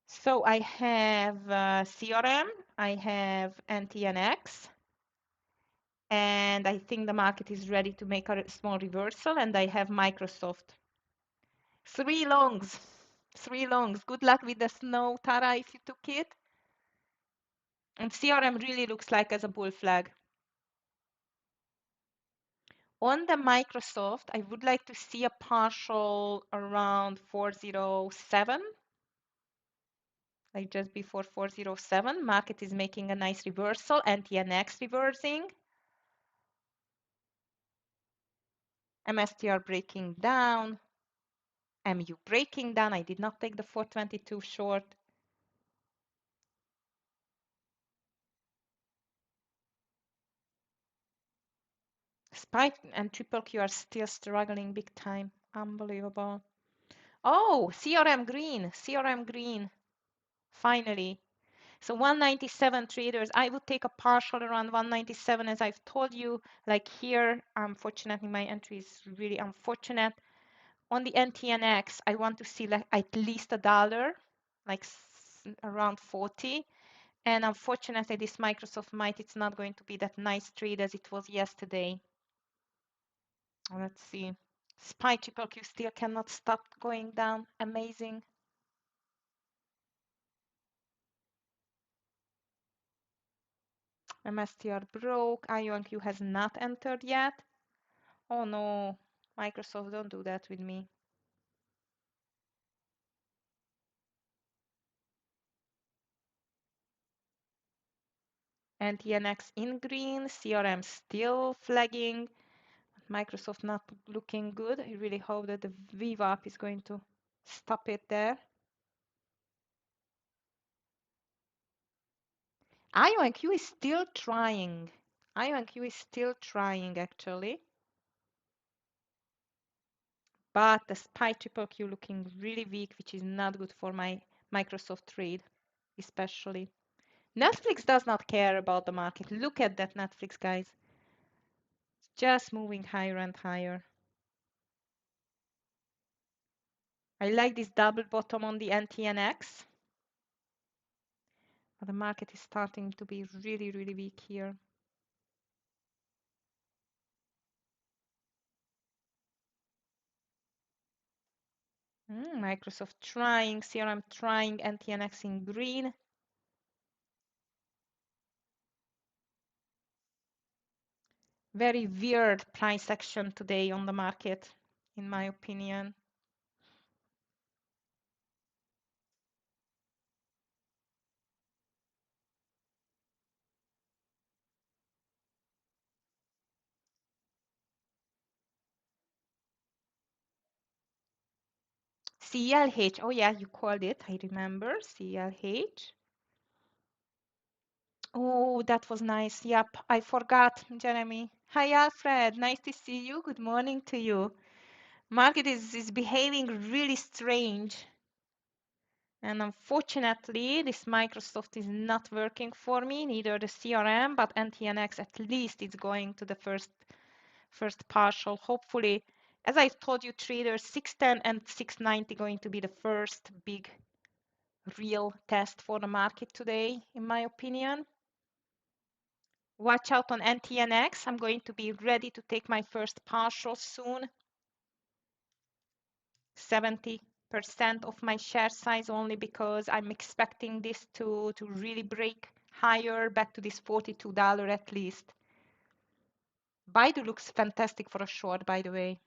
So I have CRM, I have NTNX, and I think the market is ready to make a small reversal, and I have Microsoft. Three longs, three longs. Good luck with the snow, Tara, if you took it. And CRM really looks like as a bull flag. On the Microsoft, I would like to see a partial around 407, like just before 407. Market is making a nice reversal, NTNX reversing. MSTR breaking down. MU breaking down. I did not take the 422 short. Spike and triple Q are still struggling big time. Unbelievable. Oh, CRM green. CRM green. Finally. So 197 traders. I would take a partial around 197 as I've told you. Like here, unfortunately, my entry is really unfortunate. On the NTNX, I want to see like at least $1, like around 40. And unfortunately, this Microsoft might, it's not going to be that nice trade as it was yesterday. Let's see. SPY triple Q still cannot stop going down. Amazing. MSTR broke. IONQ has not entered yet. Oh no, Microsoft, don't do that with me. NTNX in green, CRM still flagging. Microsoft not looking good. I really hope that the VWAP is going to stop it there. IONQ is still trying. IONQ is still trying actually. But the SPY triple Q looking really weak, which is not good for my Microsoft trade, especially. Netflix does not care about the market. Look at that Netflix, guys. It's just moving higher and higher. I like this double bottom on the NTNX. But the market is starting to be really, really weak here. Microsoft trying, CRM trying, NTNX in green. Very weird price action today on the market, in my opinion. CLH, oh yeah, you called it, I remember, CLH. Oh, that was nice. Yep, I forgot, Jeremy. Hi, Alfred. Nice to see you. Good morning to you. Market is behaving really strange. And unfortunately, this Microsoft is not working for me, neither the CRM, but NTNX at least it's going to the first partial. Hopefully, as I told you, traders, 610 and 690 going to be the first big real test for the market today, in my opinion. Watch out on NTNX. I'm going to be ready to take my first partial soon. 70% of my share size only because I'm expecting this to really break higher back to this $42 at least. Baidu looks fantastic for a short, by the way.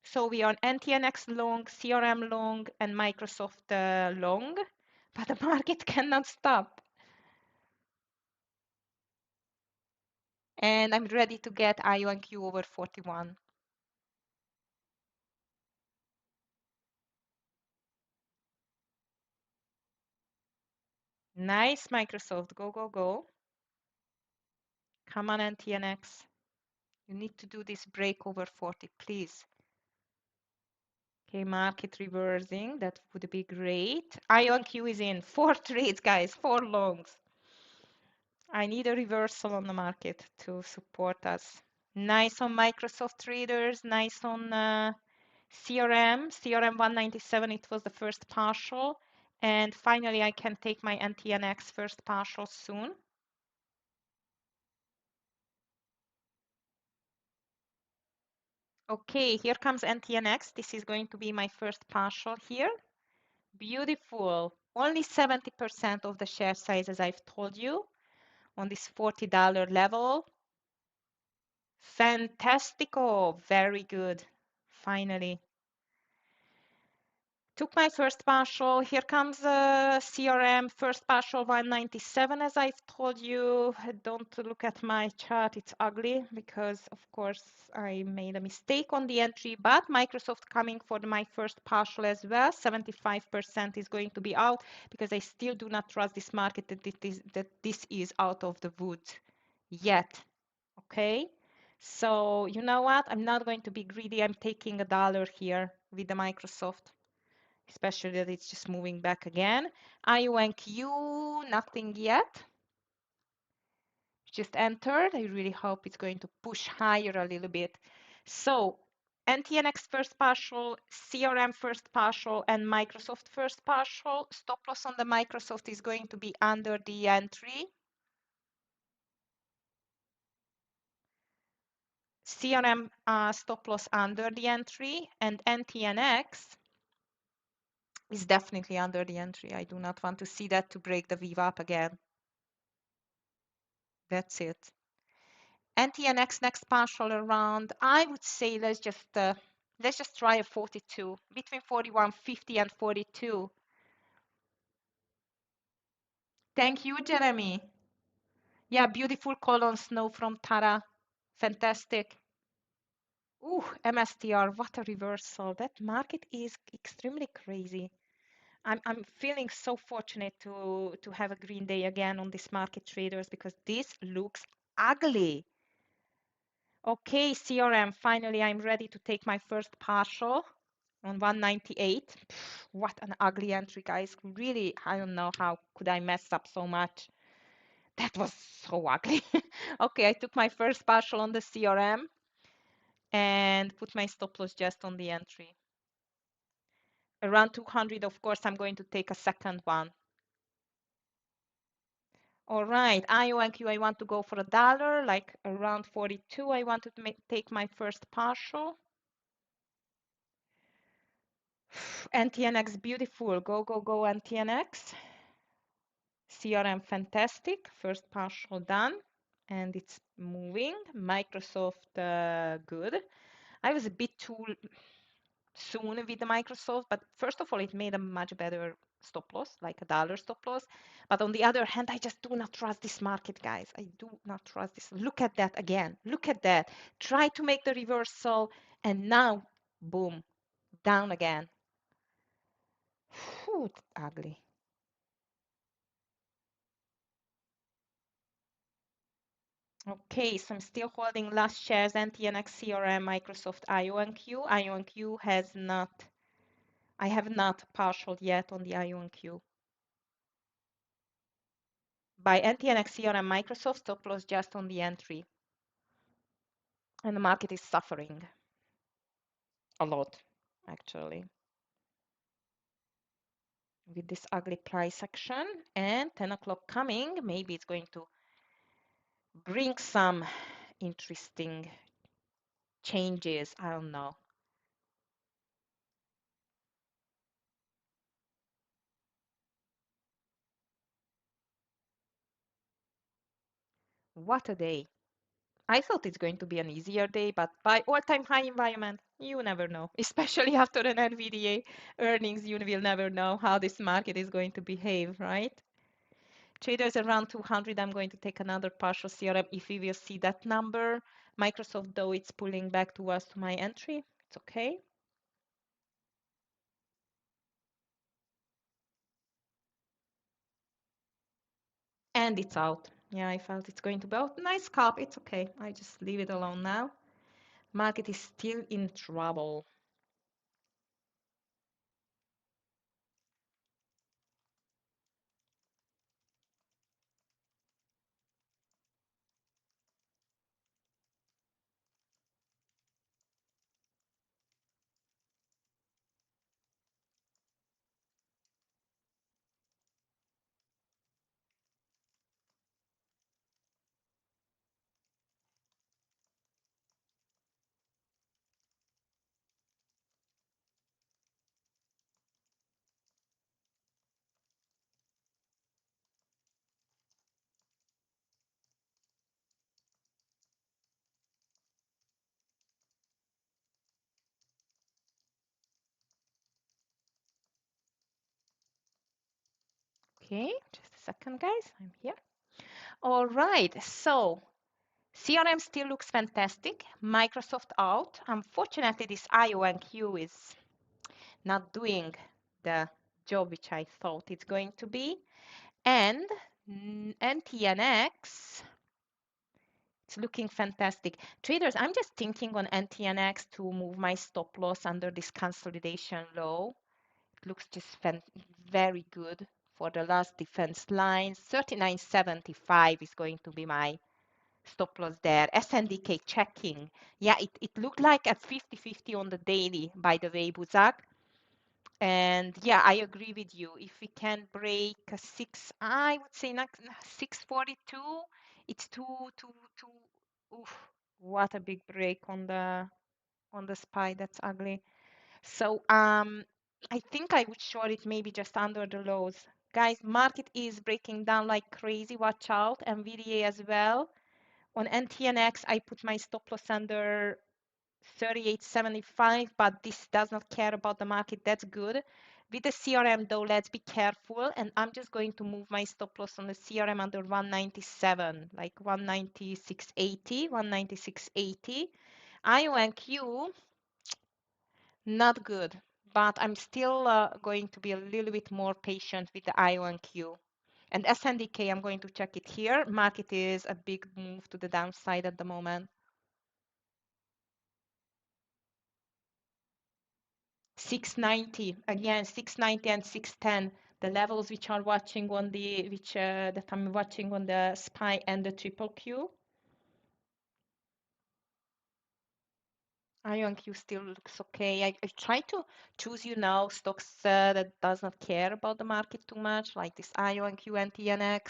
So we are NTNX long, CRM long, and Microsoft long, but the market cannot stop. And I'm ready to get IONQ over 41. Nice, Microsoft. Go, go, go. Come on, NTNX. You need to do this break over 40, please. Okay, market reversing. That would be great. IONQ is in. 4 trades, guys. 4 longs. I need a reversal on the market to support us. Nice on Microsoft traders. Nice on CRM. CRM 197, it was the first partial. And finally, I can take my NTNX first partial soon. Okay, here comes NTNX. This is going to be my first partial here. Beautiful. Only 70% of the share size, as I've told you, on this $40 level. Fantastico. Very good. Finally. Took my first partial. Here comes CRM, first partial 197. As I've told you, don't look at my chart. It's ugly because, of course, I made a mistake on the entry. But Microsoft coming for my first partial as well. 75% is going to be out because I still do not trust this market that this is out of the woods yet. Okay. So you know what? I'm not going to be greedy. I'm taking $1 here with the Microsoft, especially that it's just moving back again. IONQ, nothing yet. Just entered. I really hope it's going to push higher a little bit. So NTNX first partial, CRM first partial, and Microsoft first partial. Stop loss on the Microsoft is going to be under the entry. CRM stop loss under the entry, and NTNX is definitely under the entry. I do not want to see that to break the VWAP again. That's it. NTNX next partial around, I would say let's just try a 42, between 41.50 and 42. Thank you, Jeremy. Yeah, beautiful colon snow from Tara. Fantastic. Ooh, MSTR, what a reversal. That market is extremely crazy. I'm feeling so fortunate to have a green day again on this market, traders, because this looks ugly. Okay, CRM, finally I'm ready to take my first partial on 198. What an ugly entry, guys. Really, I don't know how could I mess up so much. That was so ugly. Okay, I took my first partial on the CRM and put my stop loss just on the entry. Around 200, of course, I'm going to take a second one. All right, IONQ, I want to go for $1, like around 42. I want to take my first partial. NTNX, beautiful. Go, go, go, NTNX. CRM, fantastic. First partial done. And it's moving. Microsoft, good. I was a bit too soon with the Microsoft, but first of all, it made a much better stop loss, like $1 stop loss. But on the other hand, I just do not trust this market, guys. I do not trust this. Look at that again. Look at that. Try to make the reversal, and now, boom, down again. Whew, ugly. Okay, so I'm still holding last shares, NTNX, CRM, Microsoft, IONQ. IONQ has not, I have not partialed yet on the IONQ. By NTNX, CRM, Microsoft, stop loss just on the entry. And the market is suffering a lot, actually, with this ugly price action. And 10 o'clock coming, maybe it's going to bring some interesting changes. I don't know. What a day. I thought it's going to be an easier day, but by all-time high environment, you never know. Especially after an Nvidia earnings, you will never know how this market is going to behave, right? Traders around 200, I'm going to take another partial CRM if we will see that number. Microsoft, though, it's pulling back towards to my entry. It's okay. And it's out. Yeah, I felt it's going to be out. Nice scalp. It's okay. I just leave it alone now. Market is still in trouble. Okay, just a second, guys. I'm here. All right. So CRM still looks fantastic. Microsoft out. Unfortunately, this IONQ is not doing the job which I thought it's going to be. And NTNX, it's looking fantastic. Traders, I'm just thinking on NTNX to move my stop loss under this consolidation low. It looks just very good for the last defense line. 39.75 is going to be my stop loss there. SNDK checking. Yeah, it looked like a 50-50 on the daily, by the way, Buzak. And yeah, I agree with you. If we can break a six, I would say not 642. It's too. Oof, what a big break on the SPY. That's ugly. So I think I would short it maybe just under the lows, Guys, market is breaking down like crazy. Watch out. Nvidia as well. On NTNX, I put my stop loss under 38.75, but this does not care about the market. That's good. With the CRM though, let's be careful. And I'm just going to move my stop loss on the CRM under 197, like 196.80, 196.80. IONQ, not good, but I'm still going to be a little bit more patient with the IONQ. And SNDK, I'm going to check it here. Market is a big move to the downside at the moment. 690 again, 690 and 610, the levels which are watching on the that I'm watching on the SPY and the triple Q. IonQ still looks okay. I try to choose, stocks that does not care about the market too much, like this IonQ and TNX.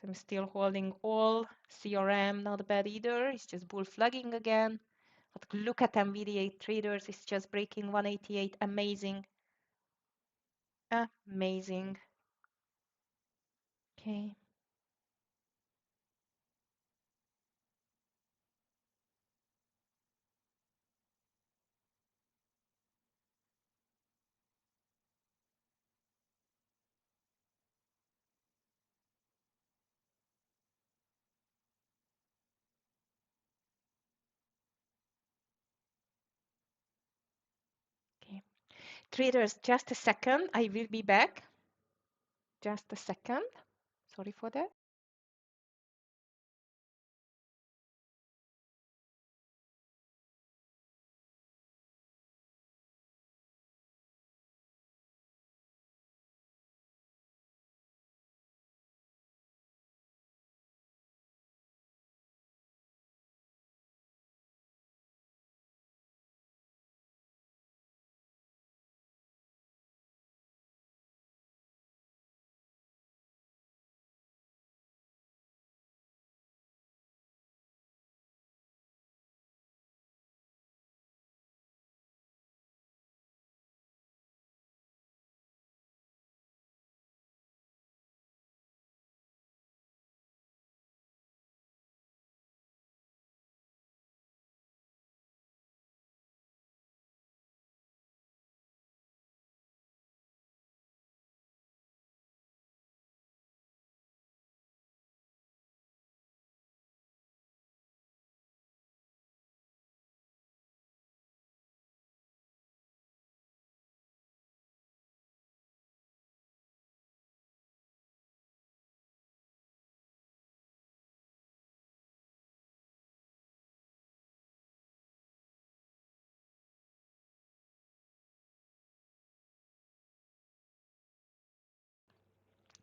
So I'm still holding all. CRM, not bad either. It's just bull flagging again. But look at Nvidia traders. It's just breaking 188. Amazing. Amazing. Okay. Okay. Traders, just a second. I will be back. Just a second. Sorry for that.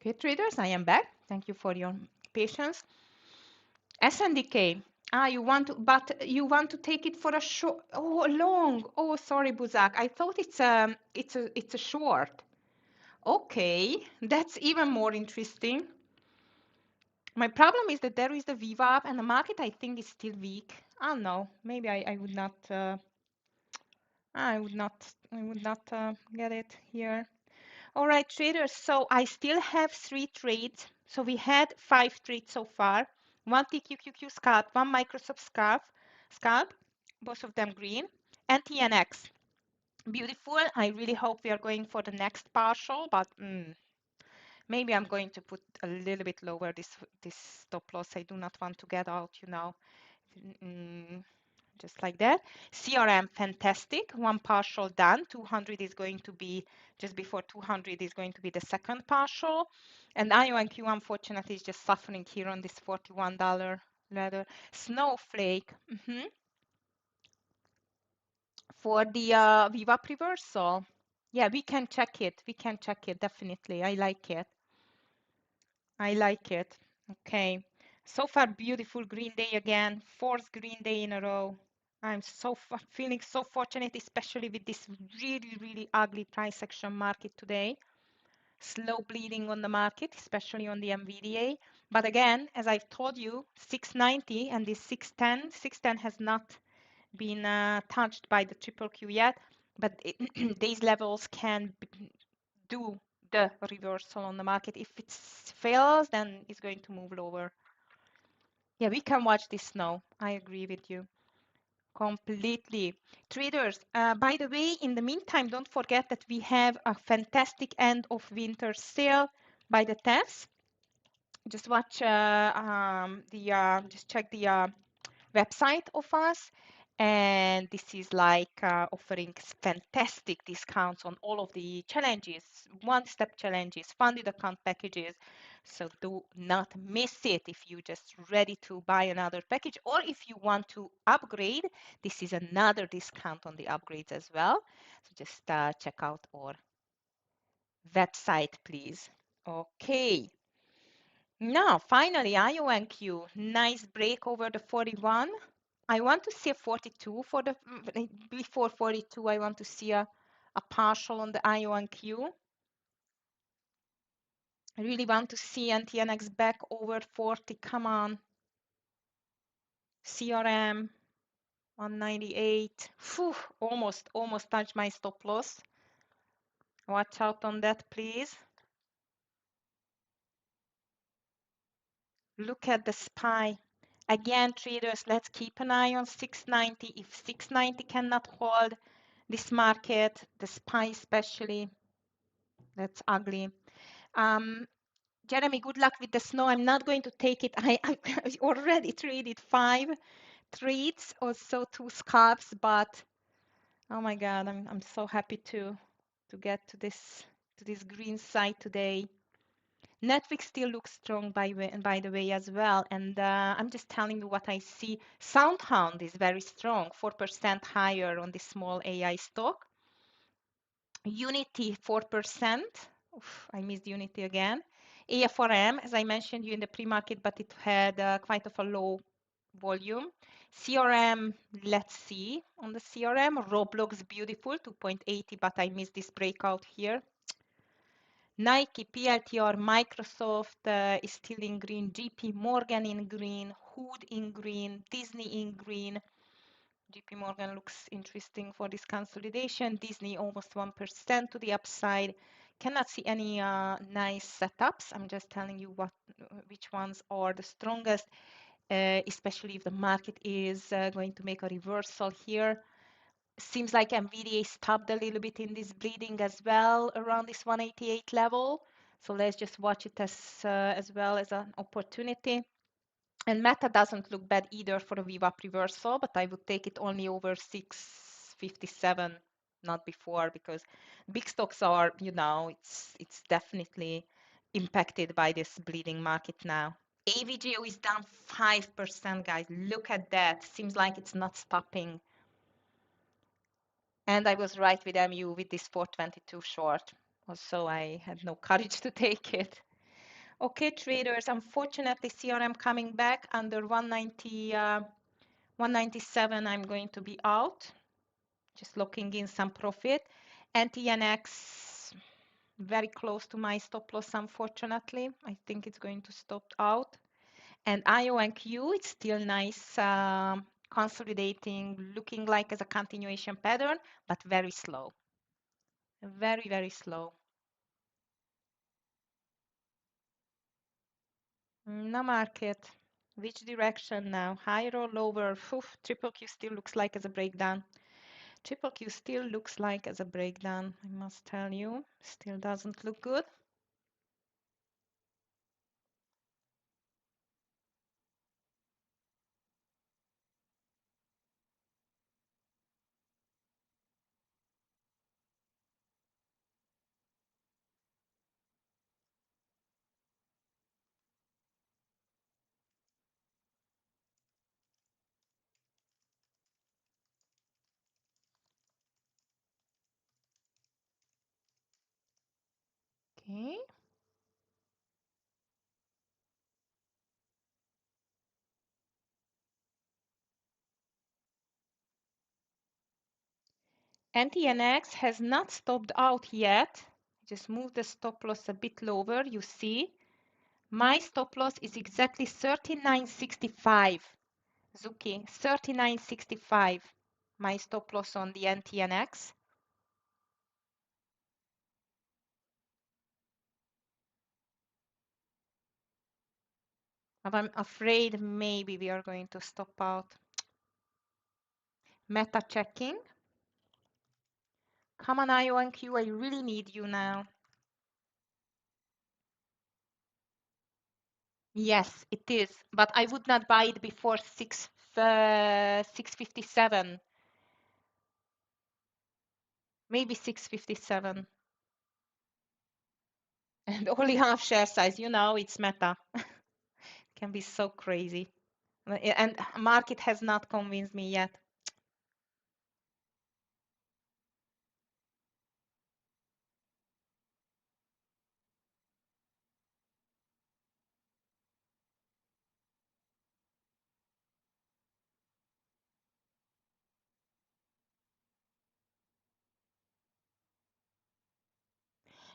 Okay, traders, I am back. Thank you for your patience. SNDK. You want to take it for a short, long. Oh, sorry, Buzak. I thought it's a short. Okay, that's even more interesting. My problem is that there is the VWAP and the market I think is still weak. I don't know. Maybe I would not get it here. All right, traders. So I still have 3 trades. So we had 5 trades so far. One TQQQ scalp, one Microsoft scalp, both of them green, and TNX. Beautiful. I really hope we are going for the next partial, but maybe I'm going to put a little bit lower this stop loss. I do not want to get out, just like that. CRM, fantastic. One partial done. 200 is going to be, just before 200 is going to be the second partial. And IONQ, unfortunately, is just suffering here on this $41 ladder. Snowflake. For the VWAP reversal. Yeah, we can check it. We can check it, definitely. I like it. I like it. Okay. So far, beautiful green day again. 4th green day in a row. I'm feeling so fortunate, especially with this really, really ugly price action market today. Slow bleeding on the market, especially on the Nvidia. But again, as I've told you, 690 and this 610 has not been touched by the triple Q yet. but these levels can do the reversal on the market. If it fails, then it's going to move lower. Yeah, we can watch this now. I agree with you completely. Traders, by the way, in the meantime, don't forget that we have a fantastic end of winter sale by the TEFS. Just watch just check the website of us, and this is like offering fantastic discounts on all of the challenges, one-step challenges, funded account packages. So do not miss it if you just ready to buy another package, or if you want to upgrade, this is another discount on the upgrades as well. So just check out our website, please. Okay. Now, finally, IONQ, nice break over the 41. I want to see a 42 for the before 42. I want to see a partial on the IONQ. I really want to see NTNX back over 40. Come on. CRM 198. Phew, almost touched my stop loss. Watch out on that, please. Look at the SPY. Again, traders, let's keep an eye on 690. If 690 cannot hold this market, the SPY especially, that's ugly. Jeremy, good luck with the snow. I'm not going to take it. I already traded 5 trades, also 2 scalps, but oh my God, I'm so happy to get to this green side today. Netflix still looks strong by the way as well, and I'm just telling you what I see. SoundHound is very strong, 4% higher on the small AI stock. Unity 4%. Oof, I missed Unity again. AFRM, as I mentioned you in the pre-market, but it had quite of a low volume. CRM, let's see on the CRM. Roblox, beautiful, 2.80, but I missed this breakout here. Nike, PLTR, Microsoft is still in green, JP Morgan in green, Hood in green, Disney in green. JP Morgan looks interesting for this consolidation. Disney almost 1% to the upside. Cannot see any nice setups. I'm just telling you which ones are the strongest, especially if the market is going to make a reversal here. Seems like Nvidia stopped a little bit in this bleeding as well around this 188 level. So let's just watch it as well as an opportunity. And Meta doesn't look bad either for a VWAP reversal, but I would take it only over 657, not before, because big stocks are, it's definitely impacted by this bleeding market now. AVGO is down 5%, guys. Look at that. Seems like it's not stopping. And I was right with MU with this 422 short. Also, I had no courage to take it. Okay, traders, unfortunately, CRM coming back under 190, 197, I'm going to be out. Just locking in some profit. NTNX, very close to my stop loss, unfortunately. I think it's going to stop out. And IONQ, it's still nice, consolidating, looking like as a continuation pattern, but very slow. Very, very slow. No market. Which direction now? Higher or lower? Oof, triple Q still looks like as a breakdown. Triple Q still looks like as a breakdown, I must tell you. Still doesn't look good. Okay. NTNX has not stopped out yet. Just move the stop loss a bit lower, you see. My stop loss is exactly 39.65. Zuki, 39.65. My stop loss on the NTNX. But I'm afraid maybe we are going to stop out. Meta checking. Come on, IONQ, I really need you now. Yes, it is, but I would not buy it before 657, maybe 657. And only half share size, it's Meta. Can be so crazy. And market has not convinced me yet.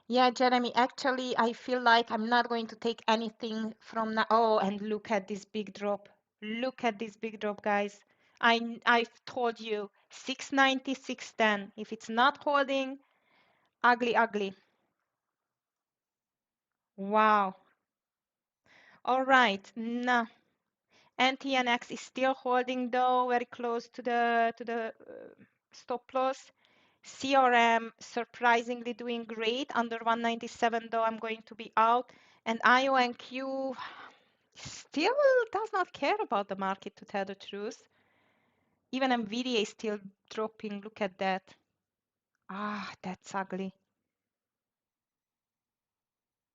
Yeah, Jeremy, actually, I feel like I'm not going to take anything from now. Oh, and look at this big drop. Look at this big drop, guys. I've told you 690, 610. If it's not holding, ugly, ugly. Wow. All right. Now, NTNX is still holding though, very close to the stop loss. CRM surprisingly doing great. Under 197 though, I'm going to be out. And IONQ still does not care about the market, to tell the truth. Even Nvidia is still dropping. Look at that. Ah, that's ugly.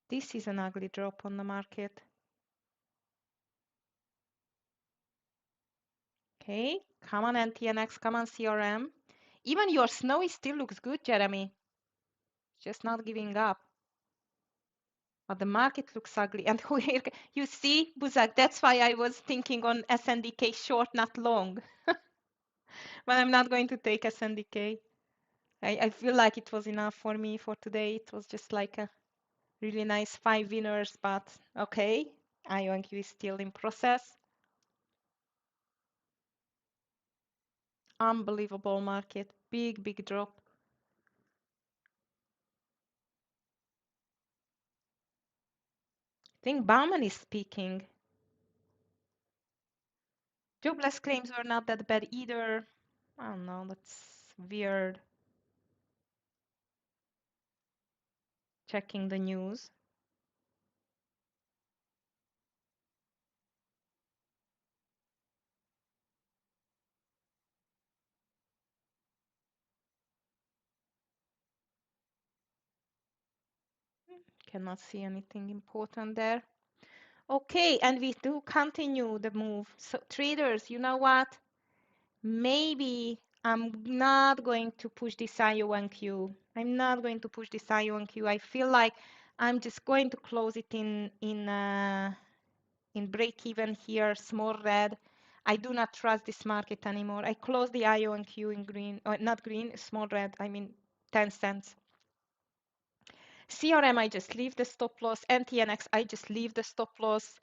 This is an ugly drop on the market. Okay, come on NTNX, come on CRM. Even your snowy still looks good, Jeremy. Just not giving up. But the market looks ugly. And here, you see, Buzak, that's why I was thinking on SNDK short, not long. But I'm not going to take SNDK. I feel like it was enough for me for today. It was just like a really nice 5 winners, but okay. IONQ is still in process. Unbelievable market. Big, big drop. I think Bauman is speaking. Jobless claims were not that bad either. I don't know, that's weird. Checking the news. Cannot see anything important there. Okay, and we do continue the move. So traders, you know what? Maybe I'm not going to push this IO1Q. I'm not going to push this IO1Q. I feel like I'm just going to close it in break even here, small red. I do not trust this market anymore. I close the IO1Q in green, not green, small red. I mean 10 cents. CRM, I just leave the stop loss. NTNX, I just leave the stop loss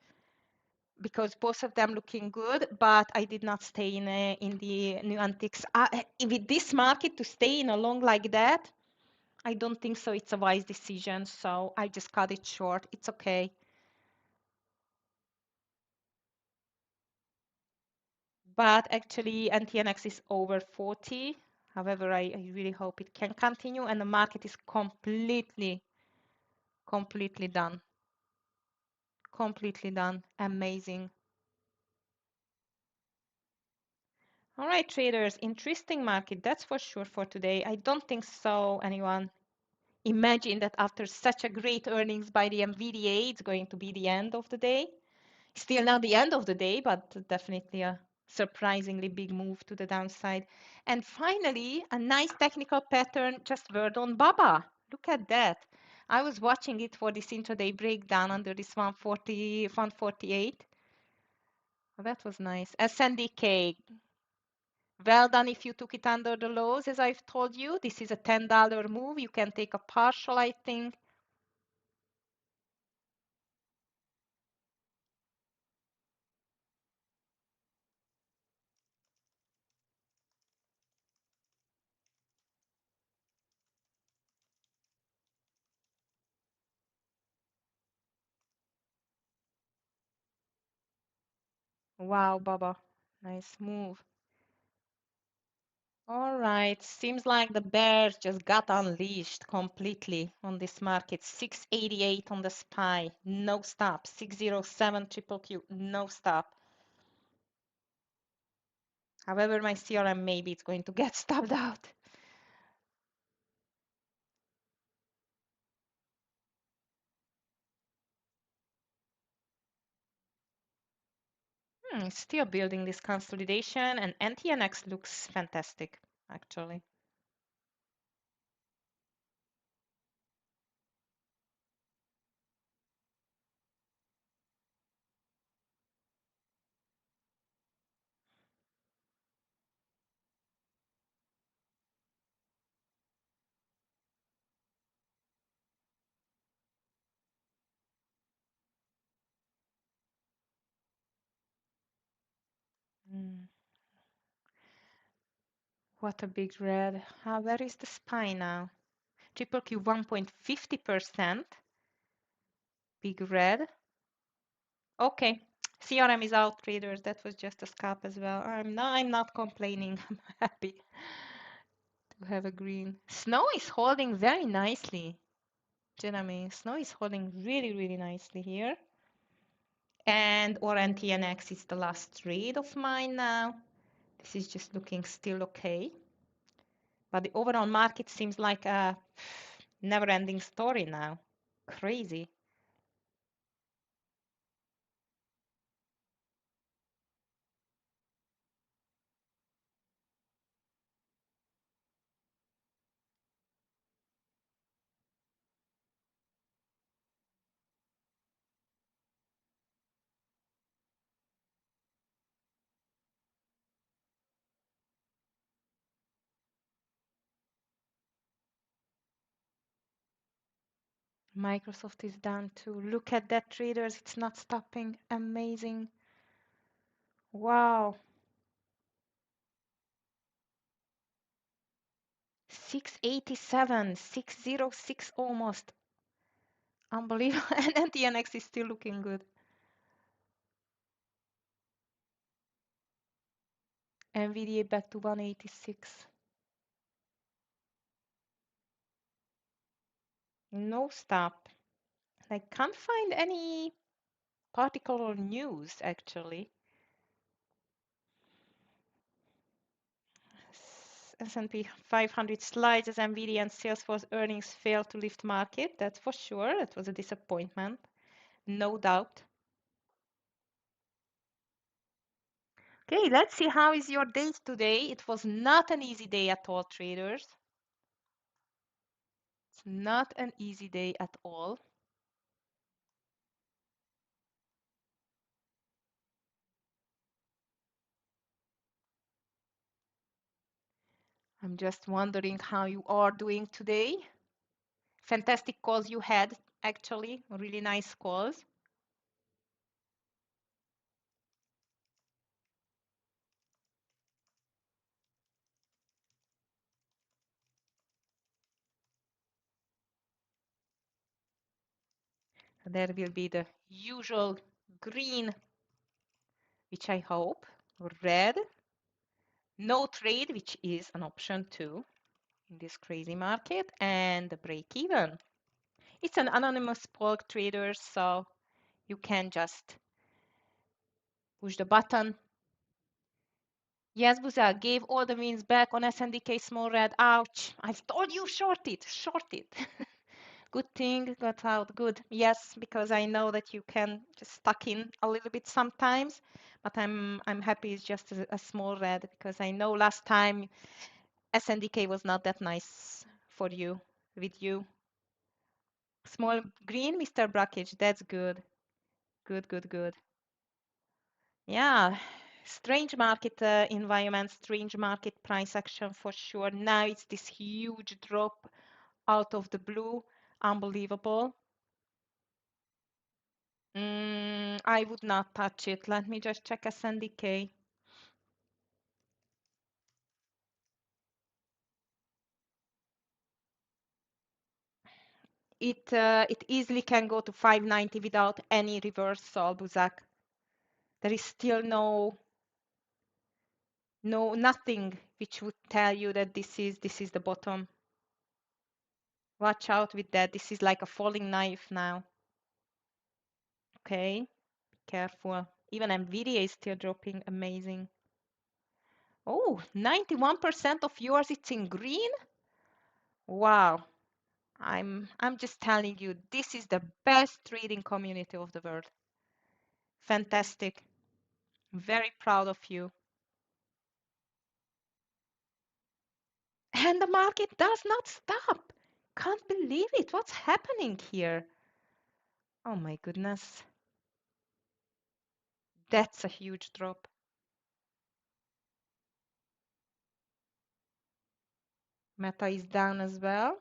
because both of them looking good, but I did not stay in the new antiques. With this market to stay in a long like that, I don't think so. It's a wise decision. So I just cut it short. It's okay. But actually, NTNX is over 40. However, I really hope it can continue and the market is completely done. Completely done. Amazing. All right, traders, interesting market, that's for sure for today. I don't think so anyone imagine that after such a great earnings by the Nvidia, it's going to be the end of the day. Still not the end of the day, but definitely a surprisingly big move to the downside. And finally, a nice technical pattern, just word on Baba. Look at that. I was watching it for this intraday breakdown under this 140, 148. Well, that was nice. SNDK, well done if you took it under the lows, as I've told you. This is a $10 move. You can take a partial, I think. Wow, Baba. Nice move. All right. Seems like the bears just got unleashed completely on this market. 688 on the SPY. No stop. 607 triple Q. No stop. However, my CRM maybe it's going to get stopped out. Still building this consolidation, and NTNX looks fantastic, actually. Mm, what a big red. Where is the SPY now? Triple Q 1.50%. Big red. Okay. CRM is out, traders. That was just a scalp as well. I'm not complaining. I'm happy to have a green. Snow is holding very nicely, Jeremy. Snow is holding really, really nicely here. And or NTNX is the last trade of mine now. This is just looking still okay. But the overall market seems like a never-ending story now. Crazy. Microsoft is down too. Look at that, traders. It's not stopping. Amazing. Wow. 687, 606 almost. Unbelievable. And then TNX is still looking good. Nvidia back to 186. No stop. I can't find any particular news actually. S&P 500 slides as Nvidia and Salesforce earnings failed to lift market. That's for sure. That was a disappointment. No doubt. Okay, let's see how is your day today. It was not an easy day at all, traders. It's not an easy day at all. I'm just wondering how you are doing today. Fantastic calls you had, actually. Really nice calls. There will be the usual green, which I hope, red, no trade, which is an option too in this crazy market, and the break even. It's an anonymous poll, traders, so you can just push the button. Yes, Buza gave all the wins back on SNDK small red. Ouch! I've told you, short it, short it. Good thing got out. Good. Yes, because I know that you can just stuck in a little bit sometimes, but I'm happy it's just a small red because I know last time SNDK was not that nice for you with you. Small green, Mr. Brackage. That's good. Good, good, good. Yeah, strange market environment, strange market price action for sure. Now it's this huge drop out of the blue. Unbelievable. I would not touch it. Let me just check SNDK. It easily can go to 590 without any reversal, Buzak. There is still nothing which would tell you that this is the bottom. Watch out with that. This is like a falling knife now. Okay, be careful. Even Nvidia is still dropping. Amazing. Oh, 91% of yours it's in green. Wow. I'm just telling you, this is the best trading community of the world. Fantastic. Very proud of you. And the market does not stop. Can't believe it. What's happening here? Oh my goodness. That's a huge drop. Meta is down as well.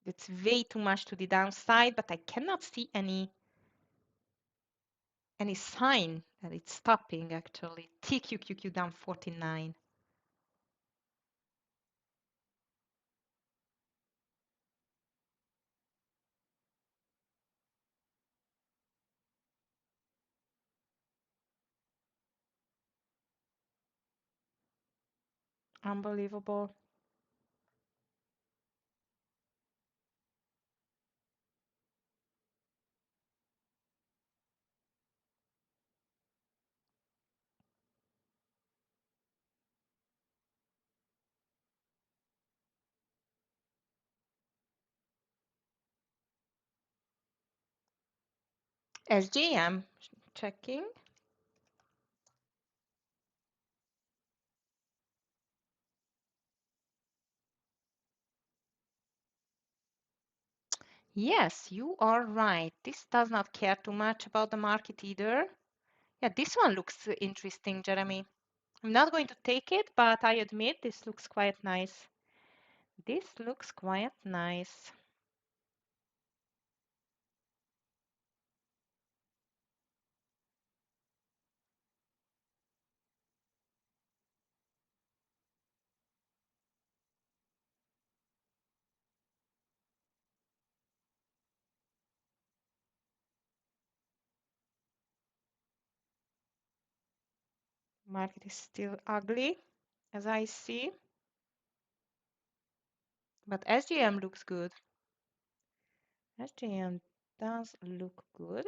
It's way too much to the downside, but I cannot see any sign that it's stopping actually. TQQQ down 49. Unbelievable. SJM checking. Yes, you are right. This does not care too much about the market either. Yeah, this one looks interesting, Jeremy. I'm not going to take it, but I admit this looks quite nice. This looks quite nice. Market is still ugly, as I see, but SGM looks good. SGM does look good.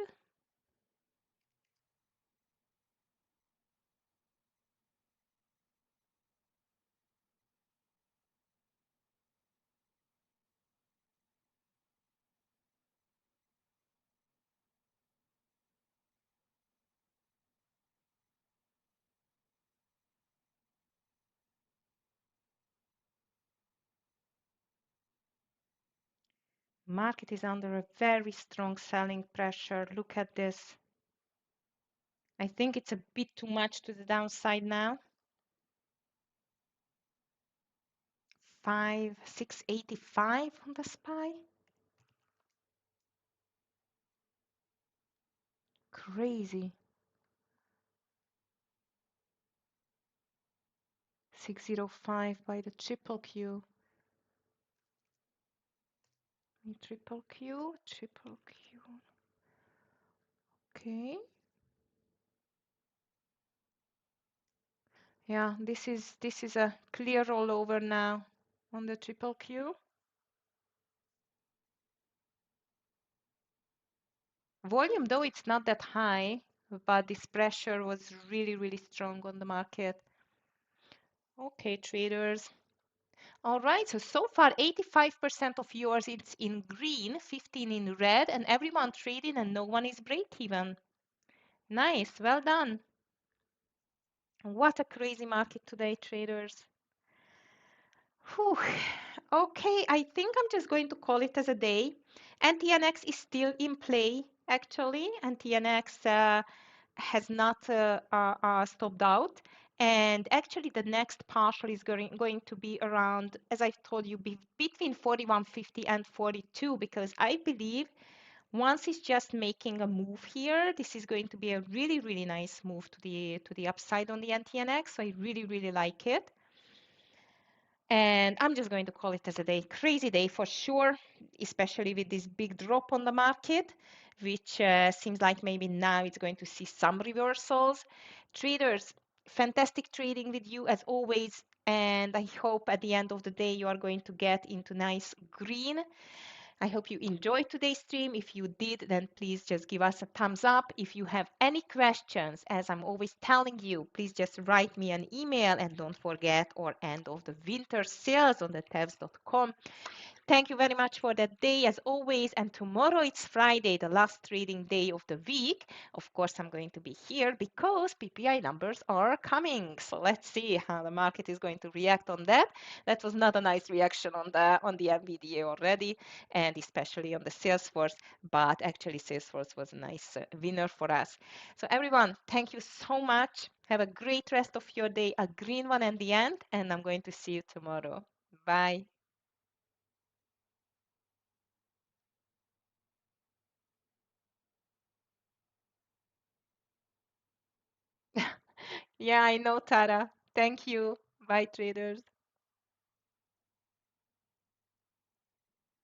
Market is under a very strong selling pressure. Look at this. I think it's a bit too much to the downside now. 685 on the SPY. Crazy. 605 by the triple Q. Triple Q, triple Q. Okay. Yeah, this is a clear rollover now on the triple Q. Volume, though it's not that high, but this pressure was really, really strong on the market. Okay, traders. All right, so far 85% of yours it's in green, 15 in red, and everyone trading and no one is break even. Nice, well done. What a crazy market today, traders. Whew. Okay, I think I'm just going to call it as a day. NTNX is still in play, actually. NTNX has not stopped out. And actually, the next partial is going to be around, as I told you, between 41.50 and 42, because I believe once it's just making a move here, this is going to be a really, really nice move to the upside on the NTNX. So I really, really like it. And I'm just going to call it as a day, crazy day for sure, especially with this big drop on the market, which seems like maybe now it's going to see some reversals. Traders, fantastic trading with you as always. And I hope at the end of the day you are going to get into nice green. I hope you enjoyed today's stream. If you did, then please just give us a thumbs up. If you have any questions, as I'm always telling you, please just write me an email and don't forget our end of the winter sales on the TEFS.com. Thank you very much for that day as always. And tomorrow it's Friday, the last trading day of the week. Of course, I'm going to be here because PPI numbers are coming. So let's see how the market is going to react on that. That was not a nice reaction on the Nvidia already, and especially on the Salesforce. But actually, Salesforce was a nice winner for us. So everyone, thank you so much. Have a great rest of your day, a green one in the end, and I'm going to see you tomorrow. Bye. Yeah, I know, Tara. Thank you. Bye, traders.